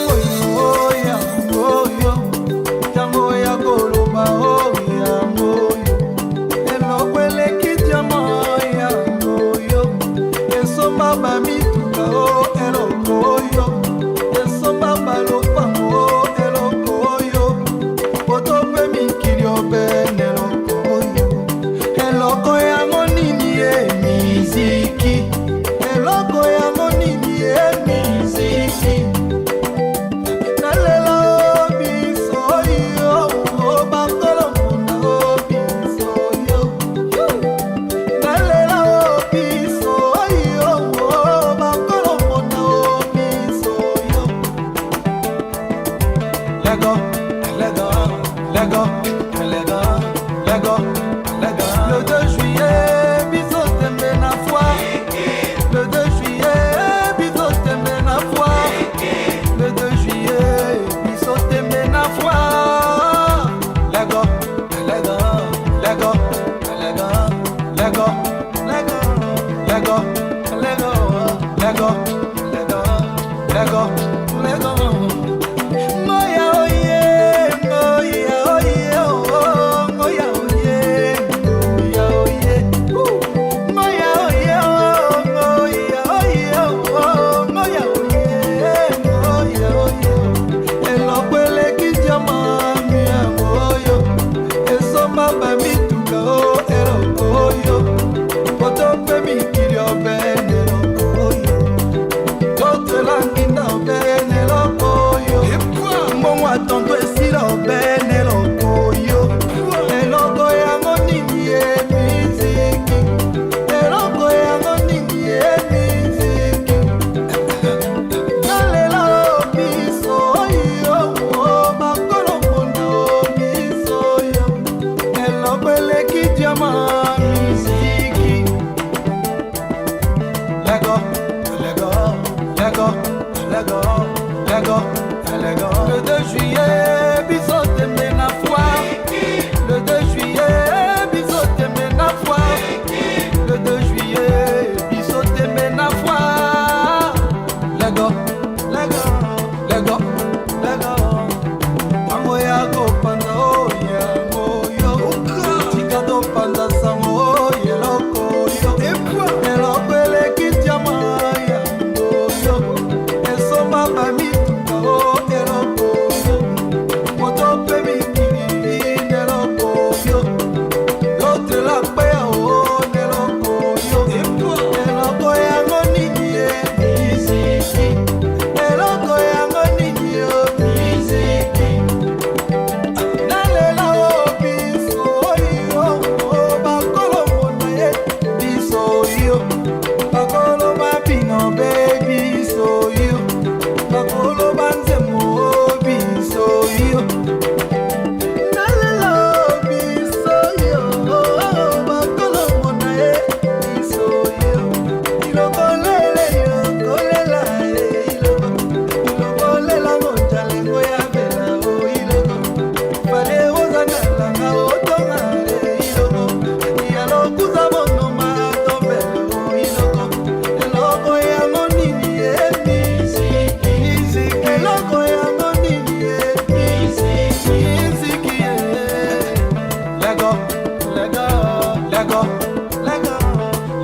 Bamituka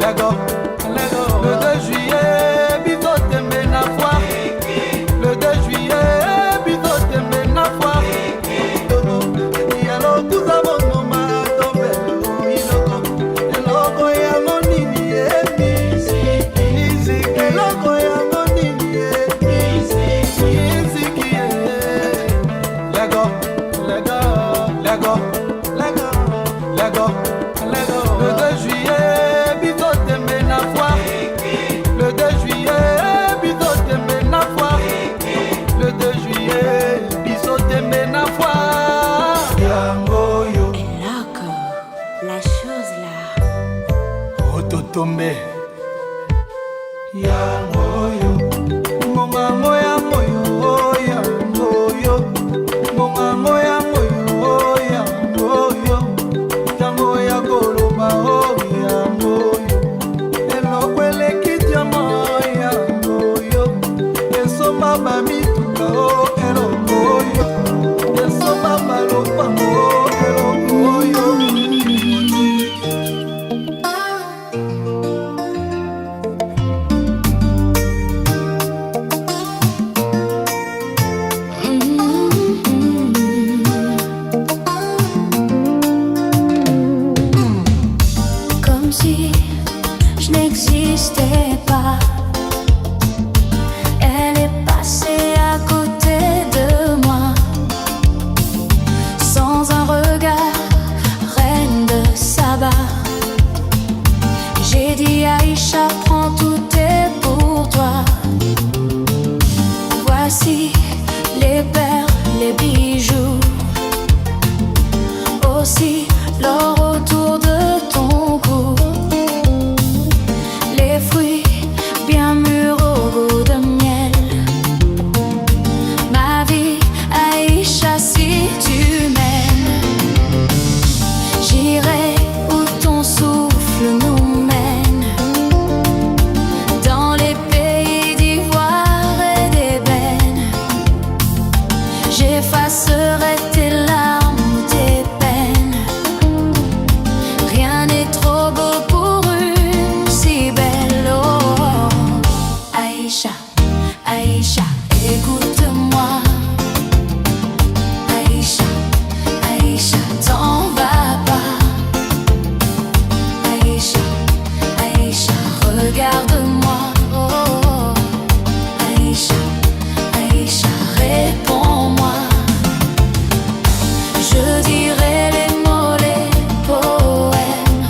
Le 2 juillet, biso tembe na foire. Le 2 juillet, biso tembe na foire. Yalo kuza bonoma tombe iloko. Eloko ya monini musique. Eloko ya monini musique. Lego. Le 2 juillet, biso tembe na foire. Le 2 juillet, biso tembe na foire. Le 2 juillet, biso tembe na foire. Yango yo. Loco, la chose là. Ototombe. Yango yo. Mongango yango yo, yango yo. Mongango yango yo, yango yo. Tango ya koloba oh yango yo. Eloko eleki diama yango yo. Esoma bamituka oh eloko yo. Esoma balopango oh eloko yo. Comme si je n'existais pas. Elle est passée à côté de moi. Sans un regard, reine de Saba. J'ai dit Aïcha, prends tout est pour toi. Voici les perles, les bijoux. Aussi l'or autour de ton cou. Les fruits bien mûrs au goût de miel. Ma vie, Aïcha, si tu m'aimes, j'irai où ton souffle nous mène. Dans les pays d'ivoire et d'ébène, j'effacerai tes larmes ou tes peines. Rien n'est trop beau pour une si belle. Oh, Aïcha, Aïcha, écoute-moi. Aïcha, Aïcha, t'en vas pas. Aïcha, Aïcha, regarde-moi. Oh, Aïcha, Aïcha, réponds-moi. Je dirai les mots, les poèmes.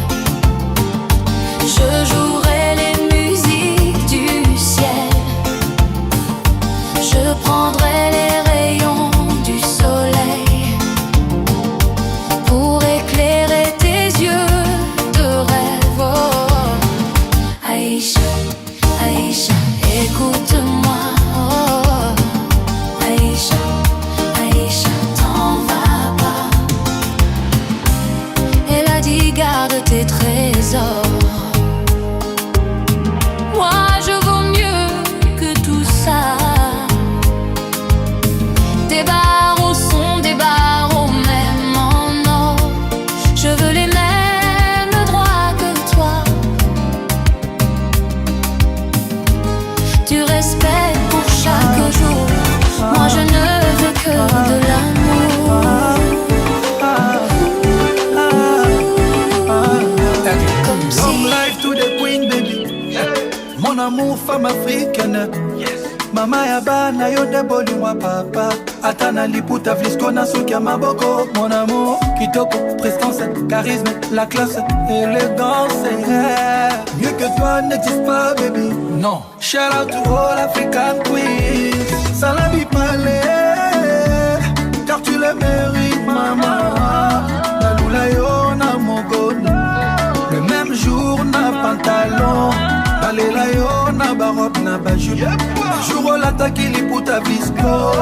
Je jouerai les musiques du ciel. Je prendrai les rayons du soleil pour éclairer tes yeux de rêve. Oh, Aïcha, Aïcha, écoute-moi. Oh, Aïcha, Aïcha, t'en vas pas. Elle a dit garde tes trésors. Moi je vaux mieux que tout ça. Des barreaux sont des barreaux même en or. Je veux les mêmes droits que toi. Tu respectes pour chaque jour. Moi je ne veux que de l'amour. Comme Long si life to the queen baby. Mon amour femme africaine. Mama ya bana yo de bolingwa papa. Atana liputa vlisco na suki ya maboko. Mon amour kitoko, prestance, charisme, la classe, élégance. Yeah. Mieux que toi n'existe pas baby. Non. Shout out to all African queens. Salabi palais, car tu le mérites maman. Nalula yo na mogono. Le même jour na pantalon. Balela yo na baroque na bajupe. Jour olataki liputa visco.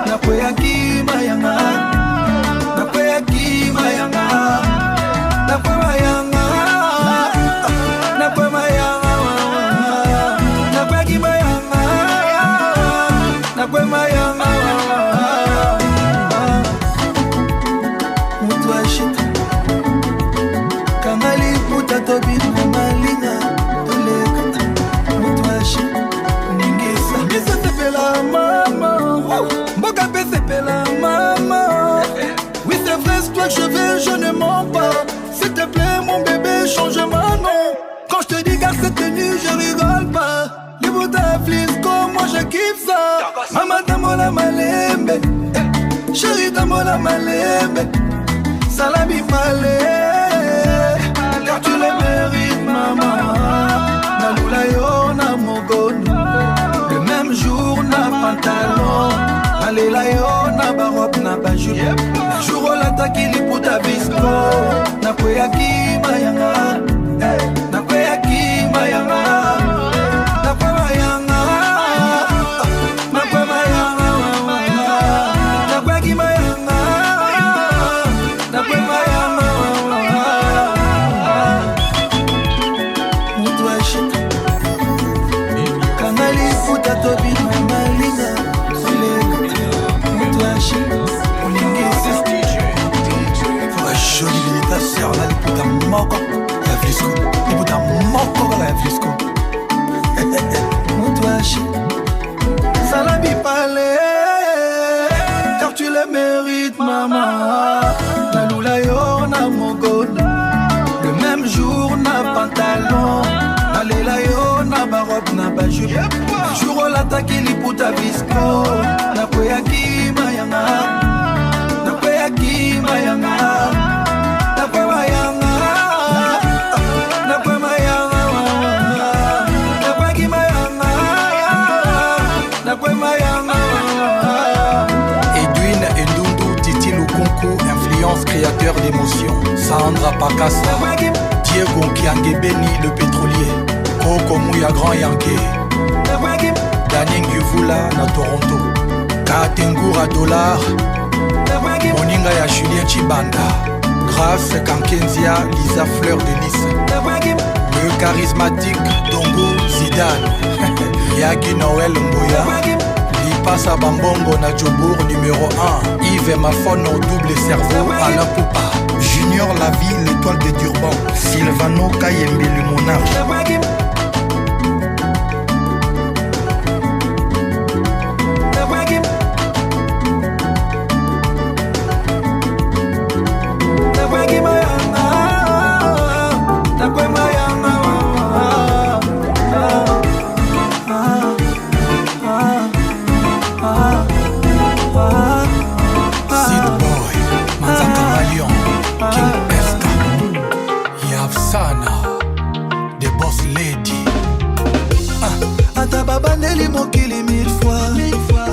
Na kweyaki mayanga. Na kweyaki mayanga. Na kwe mayanga. Na kwe mayanga. Na kweyaki mayanga. Na kwe mayanga. Mutu ashita. Kanga liputa tobi na malinga. cette tenue, je rigole pas. Les bouteilles flisco, moi je kiffe ça. Maman tamola malembe, chérie tamola malembe. Salabi palé, car tu le mérites maman. Nalula yo na mogono, le même jour na pantalon. Nalela yo na barobe na bajou. Na jour olataki liputa visco. Na kweyaki mayanga, na kweyaki mayanga. Na kwe mayanga, na kwe mayanga. Na kweyaki mayanga, na kwe mayanga. Mutu ashika kanali futa tobi na malinga. Joli l'imitateur, là, les putains moko, la flisco, les putains moko, la flisco. Moutouachi, Salabi palé, car tu le mérites, maman. La lula yo na mogone, le même jour na pantalon. Nalela yo na barobe na bajou. Jour au lataki li puta visco. Na kweyaki mayanga, na kweyaki mayanga. Edwin Endundu, Titi Lukunku, influence créateur d'émotions. Sandra Pakassa, Diego Kiange Beni, le pétrolier. Koko Mouya Grand Yankee, Daniel Nguvula na Toronto. Katengura Dollar, Moninga ya Julien Chibanda. Grâce Kankenzia, Lisa Fleur de Lys. Le charismatique Dongo Zidane. Yaki Noël Mboya. Lipasa Bambongo na Djobour numéro 1. Yves Mafono double cerveau à la Poupa. Junior Lavie, l'étoile de Durban. Sylvano Kayembe, le monarque.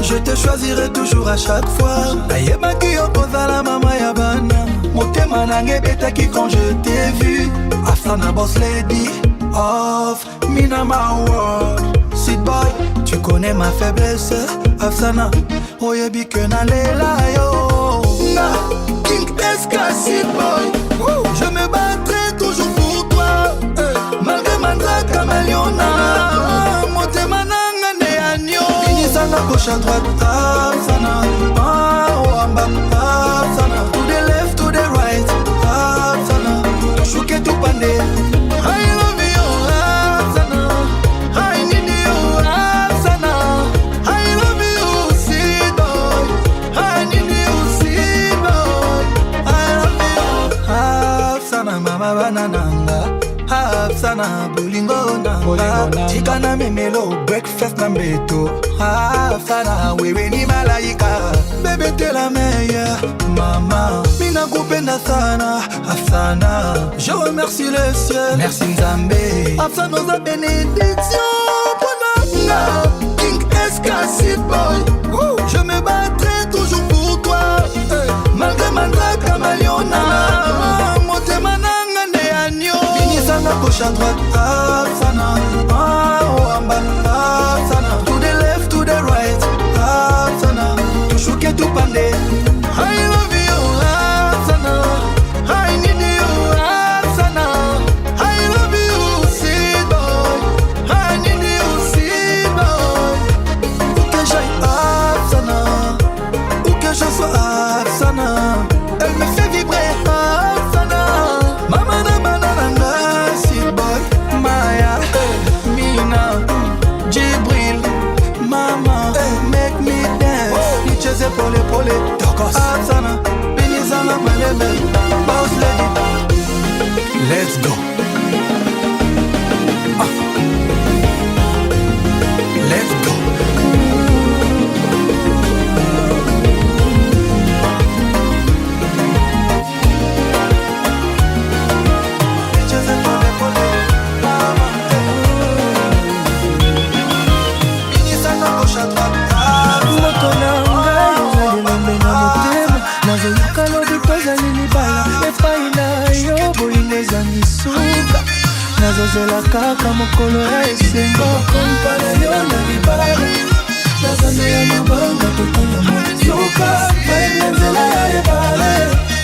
Je te choisirai toujours à chaque fois. Nayebaki yo kozala mama ya bana. Motema nange betaki quand je t'ai vu. Afsana boss lady of Minama World. Sweet boy, tu connais ma faiblesse. Afsana, oyebi que nalela yo. Na King Eska, sweet boy. Je me battrai toujours pour toi. Malgré Mandra Kamaliona. Motema nanga ne agneau. Sana gauche à droite, Afsana. Wamba, Afsana. To the left, to the right, Afsana. Touchouke tout pandé. I love you, Afsana. I need you, Afsana. I love you, sweet boy. I need you, sweet boy. I love you, Afsana, mama banananga. Afsana, bolingo nanga. Chikana memelo, breakfast na mbeto. Afsana, wewe ni malaika. Bébé t'es la meilleure, maman. Mina kupenda sana, Afsana. Je remercie le ciel, merci Nzambe. Afsana nos bénédiction pour nous. King Eska, sweet boy. Je me battrai toujours pour toi. Malgré Mandra Kamaliona. Motema nanga ne agneau. Sana gauche à droite, Afsana. Wamba, Afsana. To the left, to the right, Afsana. Touchouke tout pandé. I love you, Afsana. I need you, Afsana. I love you, sweet boy. I need you, sweet boy. Où que j'aille, Afsana. Où que je sois, Afsana. Elle me fait vibrer, Afsana. Maman na banana. Maya, Mina, Jibril, Mama, make me dance. Nicheze pole pole, Afsana, Binizana malebe, boss lady. Let's go. kaka mokolo ya esengo kompana yo na libala nazando ya mabanga totanga mozuka baina nzela ya ebale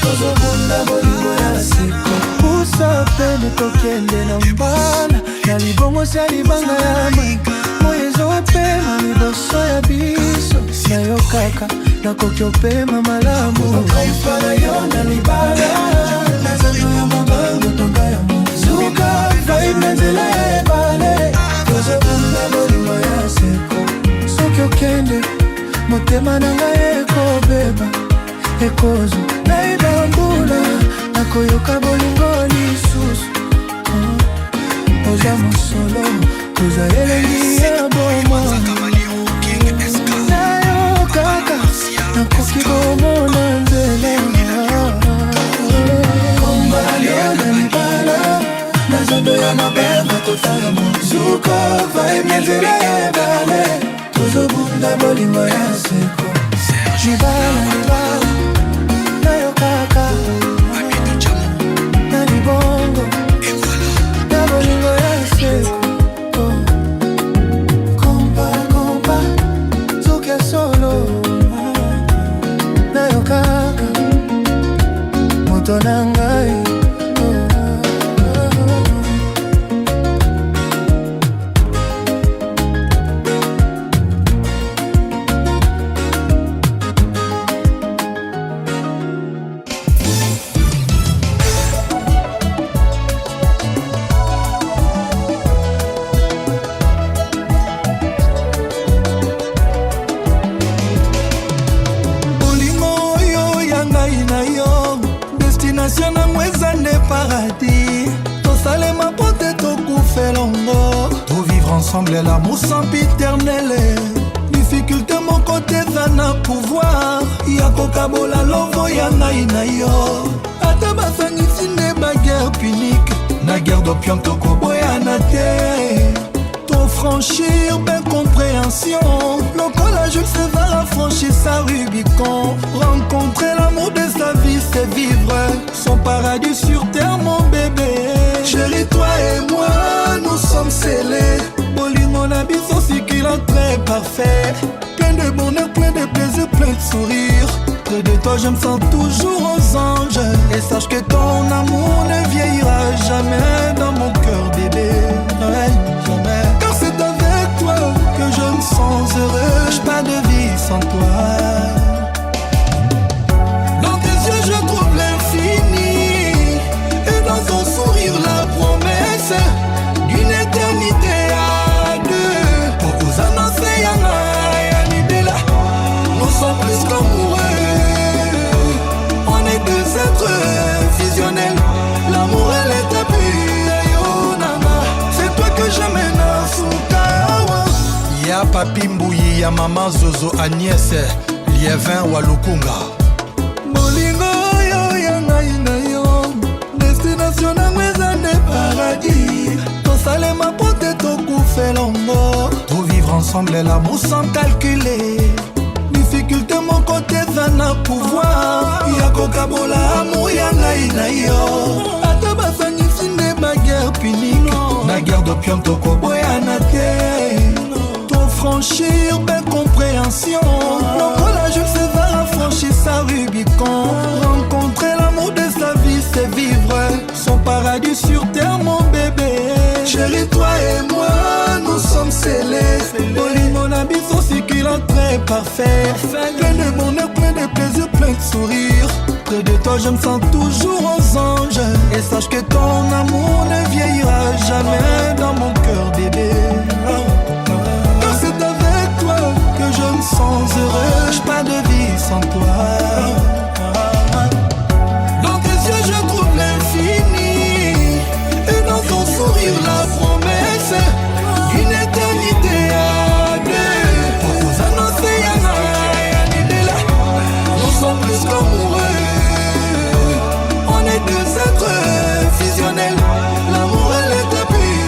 tozobunda bolingo ya seko pusa pene tokende na mbala na libongo sia libanga ya maika moyo ezopema liboso ya biso na yo kaka nakoki opema malamu kompana yo na libala nazando ya mabanga tonga ya mozuka baina nzela ya ebale tozobunda bolingo ya seko soki okende motema na ngai ekobeba ekozo naibambula nakoyoka bolingo lisusu oza mosolo oza elengi ya bomwa nayo kaka nakoki komona nzela kombalio na libala nazando ya mabema kotala mozuka vaibia nzela ya ebale tozobunda bolingo ya seko libala libala nayo kaka na libongo na bolingo ya seko kompa kompa zuke solo nayo kaka moto na ngai ensemble l'amour sempiternel difficulté mon côté zana pouvoir yako kabola lovo ya ngai na yo ata basangisi nde baguerre punique na guerre d'opium tokoboyana te ton franchir d'incompréhension lokola Jules César a franchi sa Rubicon rencontrer l'amour de sa vie c'est vivre son paradis sur terre mon bébé chérie toi et moi nous sommes scellés bolingo na biso sikila très parfait plein de bonheur plein de plaisir plein de sourire près de toi je me sens toujours aux anges et sache que ton amour ne vieillira jamais dans mon cœur bébé ouais, jamais car c'est avec toi que je me sens heureux j'ai pas de vie sans toi dans tes yeux je trouve l'infini et dans ton sourire la promesse d'une éternité à deux pour vous annoncer nous sommes plus qu'amoureux on est deux êtres fusionnels l'amour elle est tapis c'est toi que j'amène à Sukawa ya papi Mbuyi ya mama Zozo Agnès Lievin Walukunga bolingo yo ya ngai na yo destination na mweza ne paradis tosalema pote tokufe longo tout vivre ensemble l'amour sans calculer difficulté mon côté zana pouvoir yako kabola amour ya ngai na yo ata basangisi nde baguerre punique na guerre d'opium tokoboyana te ton franchir d'incompréhension lokola Jules César a franchi sa Rubicon rencontrer l'amour de sa vie c'est vivre son paradis sur terre mon bébé chérie toi et moi nous sommes scellés bolingo na biso sikila très parfait plein de bonheur plein de plaisir plein de sourire près de toi je me sens toujours aux anges et sache que ton amour ne vieillira jamais dans mon cœur bébé car c'est avec toi que je me sens heureux j'ai pas de vie sans toi dans tes yeux je trouve l'infini et dans ton sourire la promesse d'une éternité à deux pour vous annoncer nous sommes plus qu'amoureux on est deux êtres fusionnels l'amour elle est tapis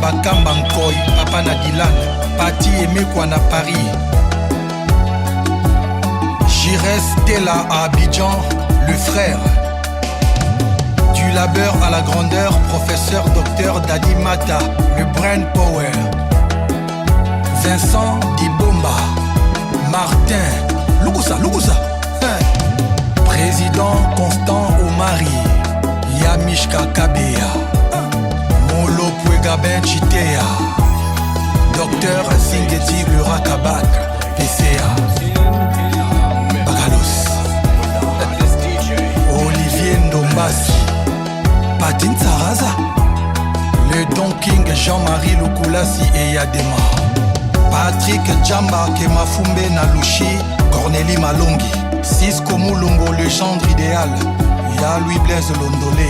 Bakamba Nkoy, Papa Nadilan, Pati Emekwa na Paris. Jires Stella à Abidjan, le frère. Du labeur à la grandeur, professeur docteur Dadi Mata, le brain power. Vincent Dibomba, Martin, Lugusa, Président Constant Omari, Yamishka Kabea, Molo Puegaben Chitea, Docteur Singeti Burakabak, PCA, Bagalos, Olivier Ndombasi, Patin Saraza, le Don King Jean-Marie Lukulasi et Yadema, Patrick Djamba Kemafumbe Nalushi, Cornélie Malongi, Cisco Moulongo, le gendre idéal, Ya Louis Blaise Londolé.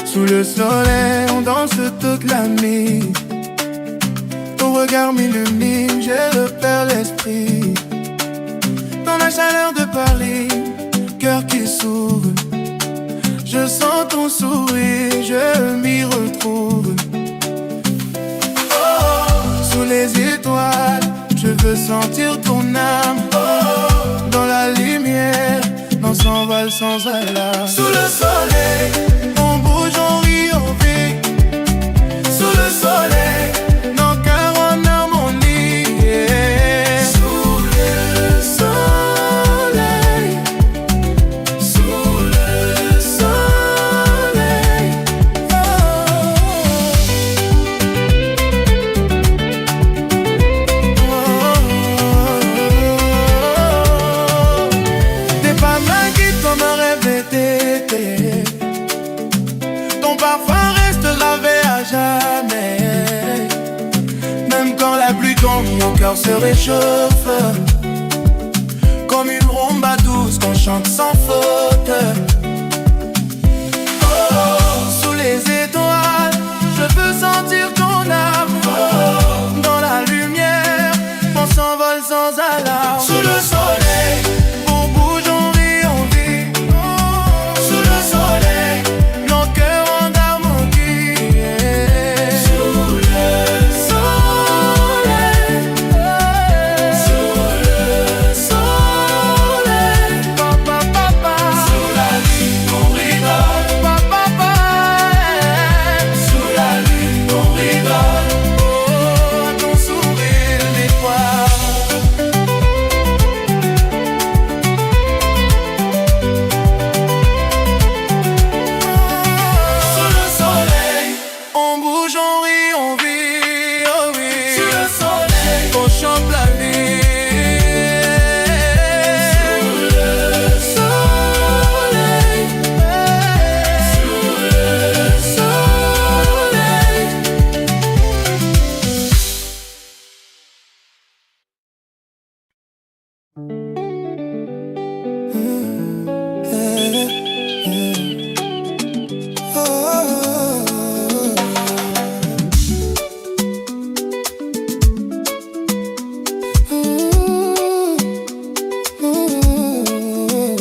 Sous le soleil, on danse toute la nuit. Ton regard m'illumine, je repère l'esprit. Dans la chaleur de Paris, cœur qui s'ouvre. Je sens ton sourire, je m'y retrouve. Oh, sous les étoiles, je veux sentir ton âme. Oh, dans la lumière, on s'envole sans alarme. Sous le soleil, on bouge, on rit, on vit. Sous le soleil, nos cœurs en harmonie. Yeah. Sous le soleil, sous le soleil. T'es pas mal qui t'en a rêvé. Ton parfum reste gravé à jamais. Même quand la pluie tombe, mon cœur se réchauffe. Comme une rumba douce qu'on chante sans faute. Oh, sous les étoiles, je veux sentir ton âme. Oh, dans la lumière, on s'envole sans alarme. Sous le soleil, on bouge, on rit, on vit. Sous le soleil, nos cœurs en harmonie. Sous le soleil, sous le soleil, papa, papa. Sous la lune, on rigole, papa, papa. Sous la lune, on rigole. Oh, à ton sourire d'étoile. Sous le soleil, on bouge, on rit, on vit, oh oui. Sous le soleil, on chante la vie. Sous le soleil, sous le soleil.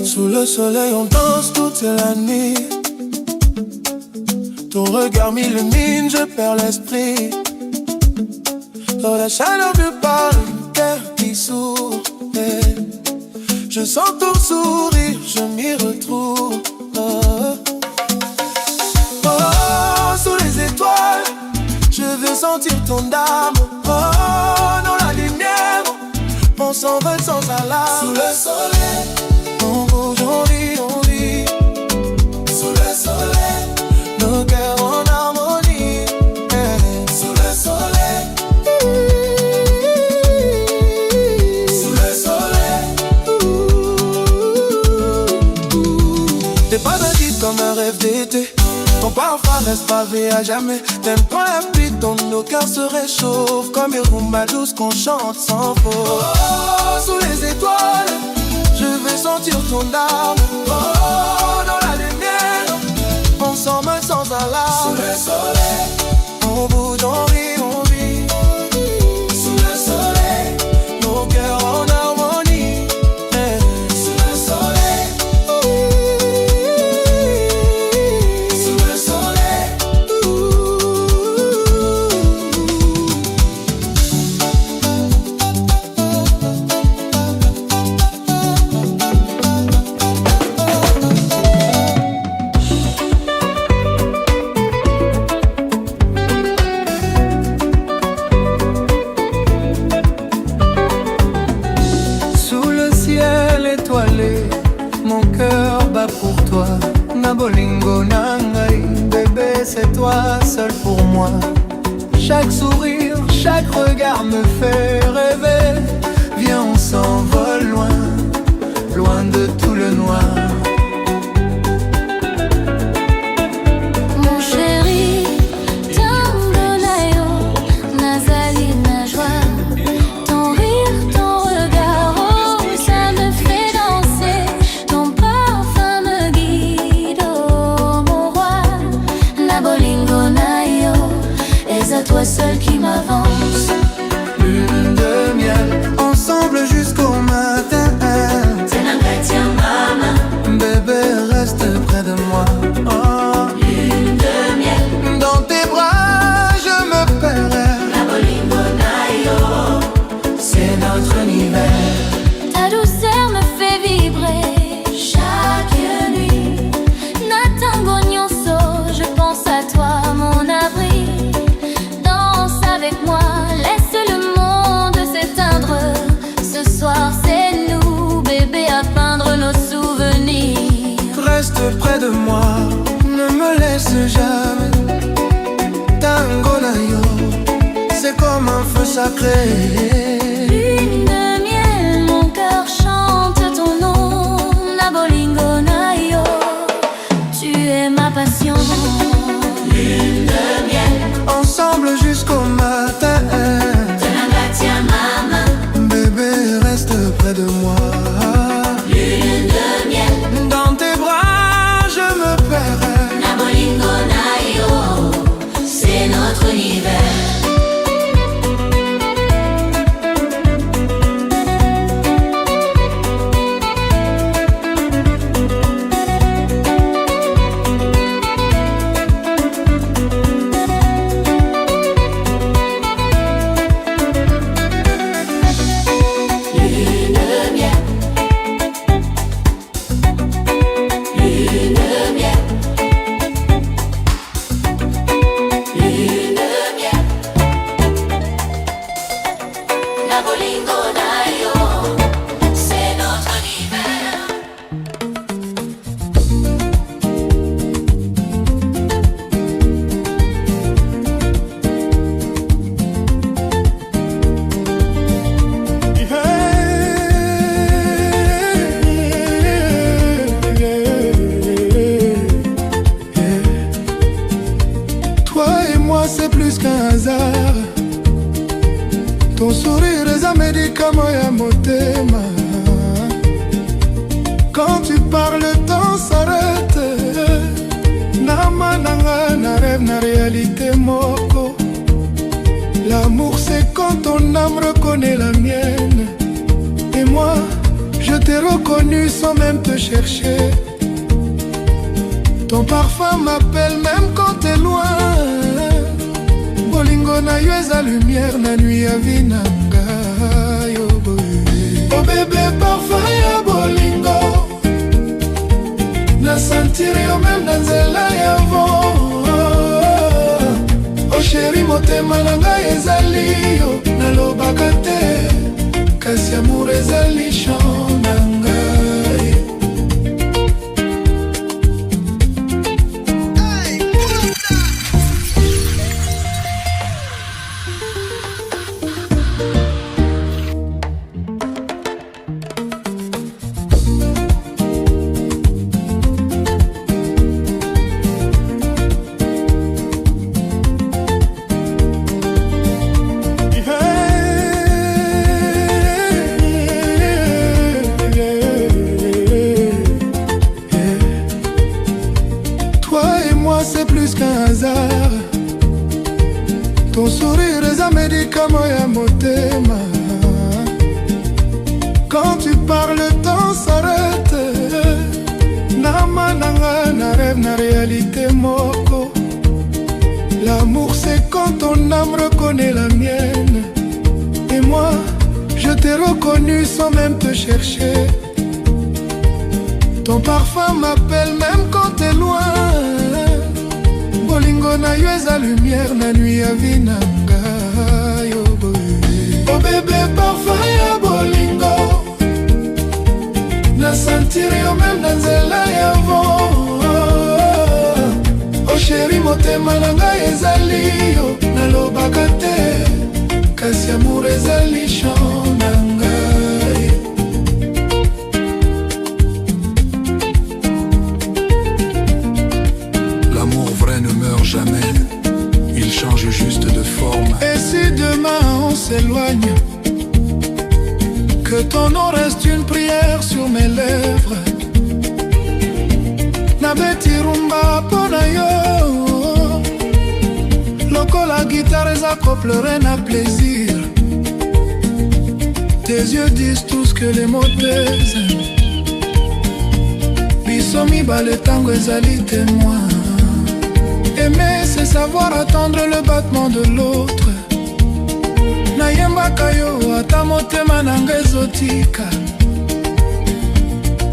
Sous le soleil, on danse toute la nuit. Ton regard m'illumine, je perds l'esprit. Dans la chaleur de Paris, cœur qui s'ouvre. Je sens ton sourire, je m'y retrouve. Oh, oh, sous les étoiles, je veux sentir ton âme. Oh, dans la lumière, on s'envole sans alarme. Sous le soleil, on bouge, on rit, on rit. Sous le soleil, nos cœurs en harmonie. Sous le soleil, sous le soleil. T'es pas belle comme un rêve d'été. Ton parfum reste pavé à jamais. T'aimes quand la pluie tombe, nos cœurs se réchauffent. Comme une rumba douce qu'on chante sans faute. Oh, sous les étoiles, je veux sentir ton âme. Oh, dans la lumière, on là. Sous le soleil, On bouge, on rit, on vit. sous le soleil, Nos cœurs en harmonie. sous le soleil, sous le soleil. Sous le ciel étoilé, mon cœur bat pour toi. Nabolingo nangai, bébé, c'est toi seul pour moi. Chaque sourire, chaque regard me fait rêver. Viens, on s'envole loin, loin de tout le noir. Mon chéri, tango nayo, nazali na joie. Ton rire, ton regard, oh, ça me fait danser. Ton parfum me guide, oh mon roi. La bolingo nayo, et c'est toi seul qui m'avance. Lune de miel, ensemble jusqu'au matin. Tenangatia mama, Bébé, reste près de moi. Oh. lune de miel. Dans tes bras, je me perds. La bolingo nayo, C'est notre univers. ta douceur me fait vibrer chaque nuit. Natango nyonso, je pense à toi, mon abri. Danse avec moi, laisse le monde s'éteindre. Ce soir, c'est nous, bébé, à peindre nos souvenirs. Reste près de moi, ne me laisse jamais. Tango nayo, c'est comme un feu sacré. Lune de miel, mon cœur chante ton nom. La bolingo nayo, tu es ma passion. Lune de miel, Ensemble jusqu'au matin. Tenangatia mama, Bébé, reste près de moi. lune de miel. Dans tes bras, je me perds. La bolingo nayo, c'est notre univers. Lune de miel, lune de miel, lune de miel. La bolingo nayo, c'est notre univers. Toi et moi c'est plus qu'un hasard. Ton sourire est un médicament et un motema. Quand tu parles le temps s'arrête. Namananga na rêve na réalité moko. L'amour c'est quand ton âme reconnaît la mienne. Et moi je t'ai reconnu sans même te chercher. Ton parfum m'appelle même quand t'es loin. Bolingo na yo eza lumière na nuit ya vie na ngai, oh boy. Oh bébé parfum ya bolingo, na sentir yo même na nzela ya vent. Oh chéri motema na ngai ezali yo, nalobaka te kasi amour ezali chant na ngai. t'ai reconnu sans même te chercher. Ton parfum m'appelle même quand t'es loin. Bolingo na yo eza lumière na nuit ya vie na ngai. Oh bébé parfum ya bolingo, na sentir yo même na nzela ya vent. Oh chéri motema na ngai ezali yo, nalobaka te kasi amour ezali chant na ngai. L'amour vrai ne meurt jamais, il change juste de forme. Et si demain on s'éloigne, que ton nom reste une prière sur mes lèvres. Nabeti rumba pona yo, lokola guitare eza pleurer na plaisir. Tes yeux disent tout ce que les mots taisent. Biso mibale tango ezali témoin. Aimer c'est savoir attendre le battement de l'autre. Nayembaka yo ata motema nanga ezotika.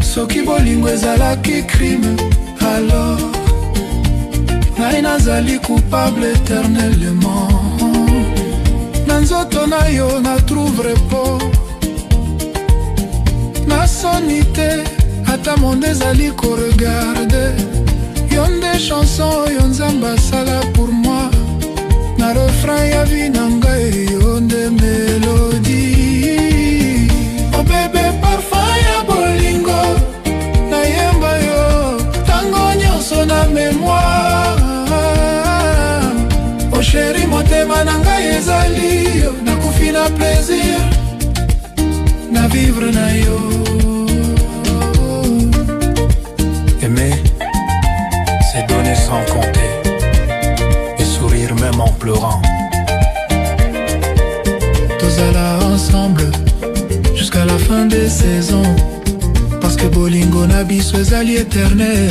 Soki bolingo ezalaki crime, alors ngai nazali coupable éternellement. Na nzoto na yo na trouve repos. Nasoni te ata monde ezali koregarde. Yo nde chanson yo nzambe asala pour moi. Na refrain ya vie na ngai yo nde mélodie. Oh bébé parfum ya bolingo, nayemba yo tango nyonso na mémoire. Oh chéri motema na ngai ezali yo, nakufi na plaisir na vivre na yo. Aimer, c'est donner sans compter et sourire même en pleurant. Tozala ensemble jusqu'à la fin des saisons, parce que bolingo na biso ezali éternel.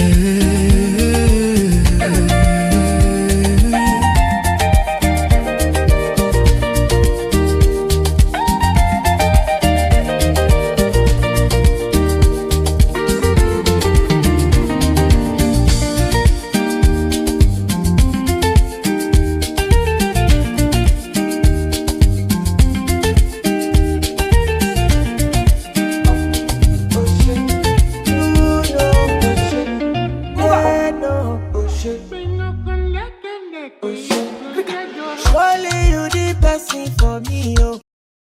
Push.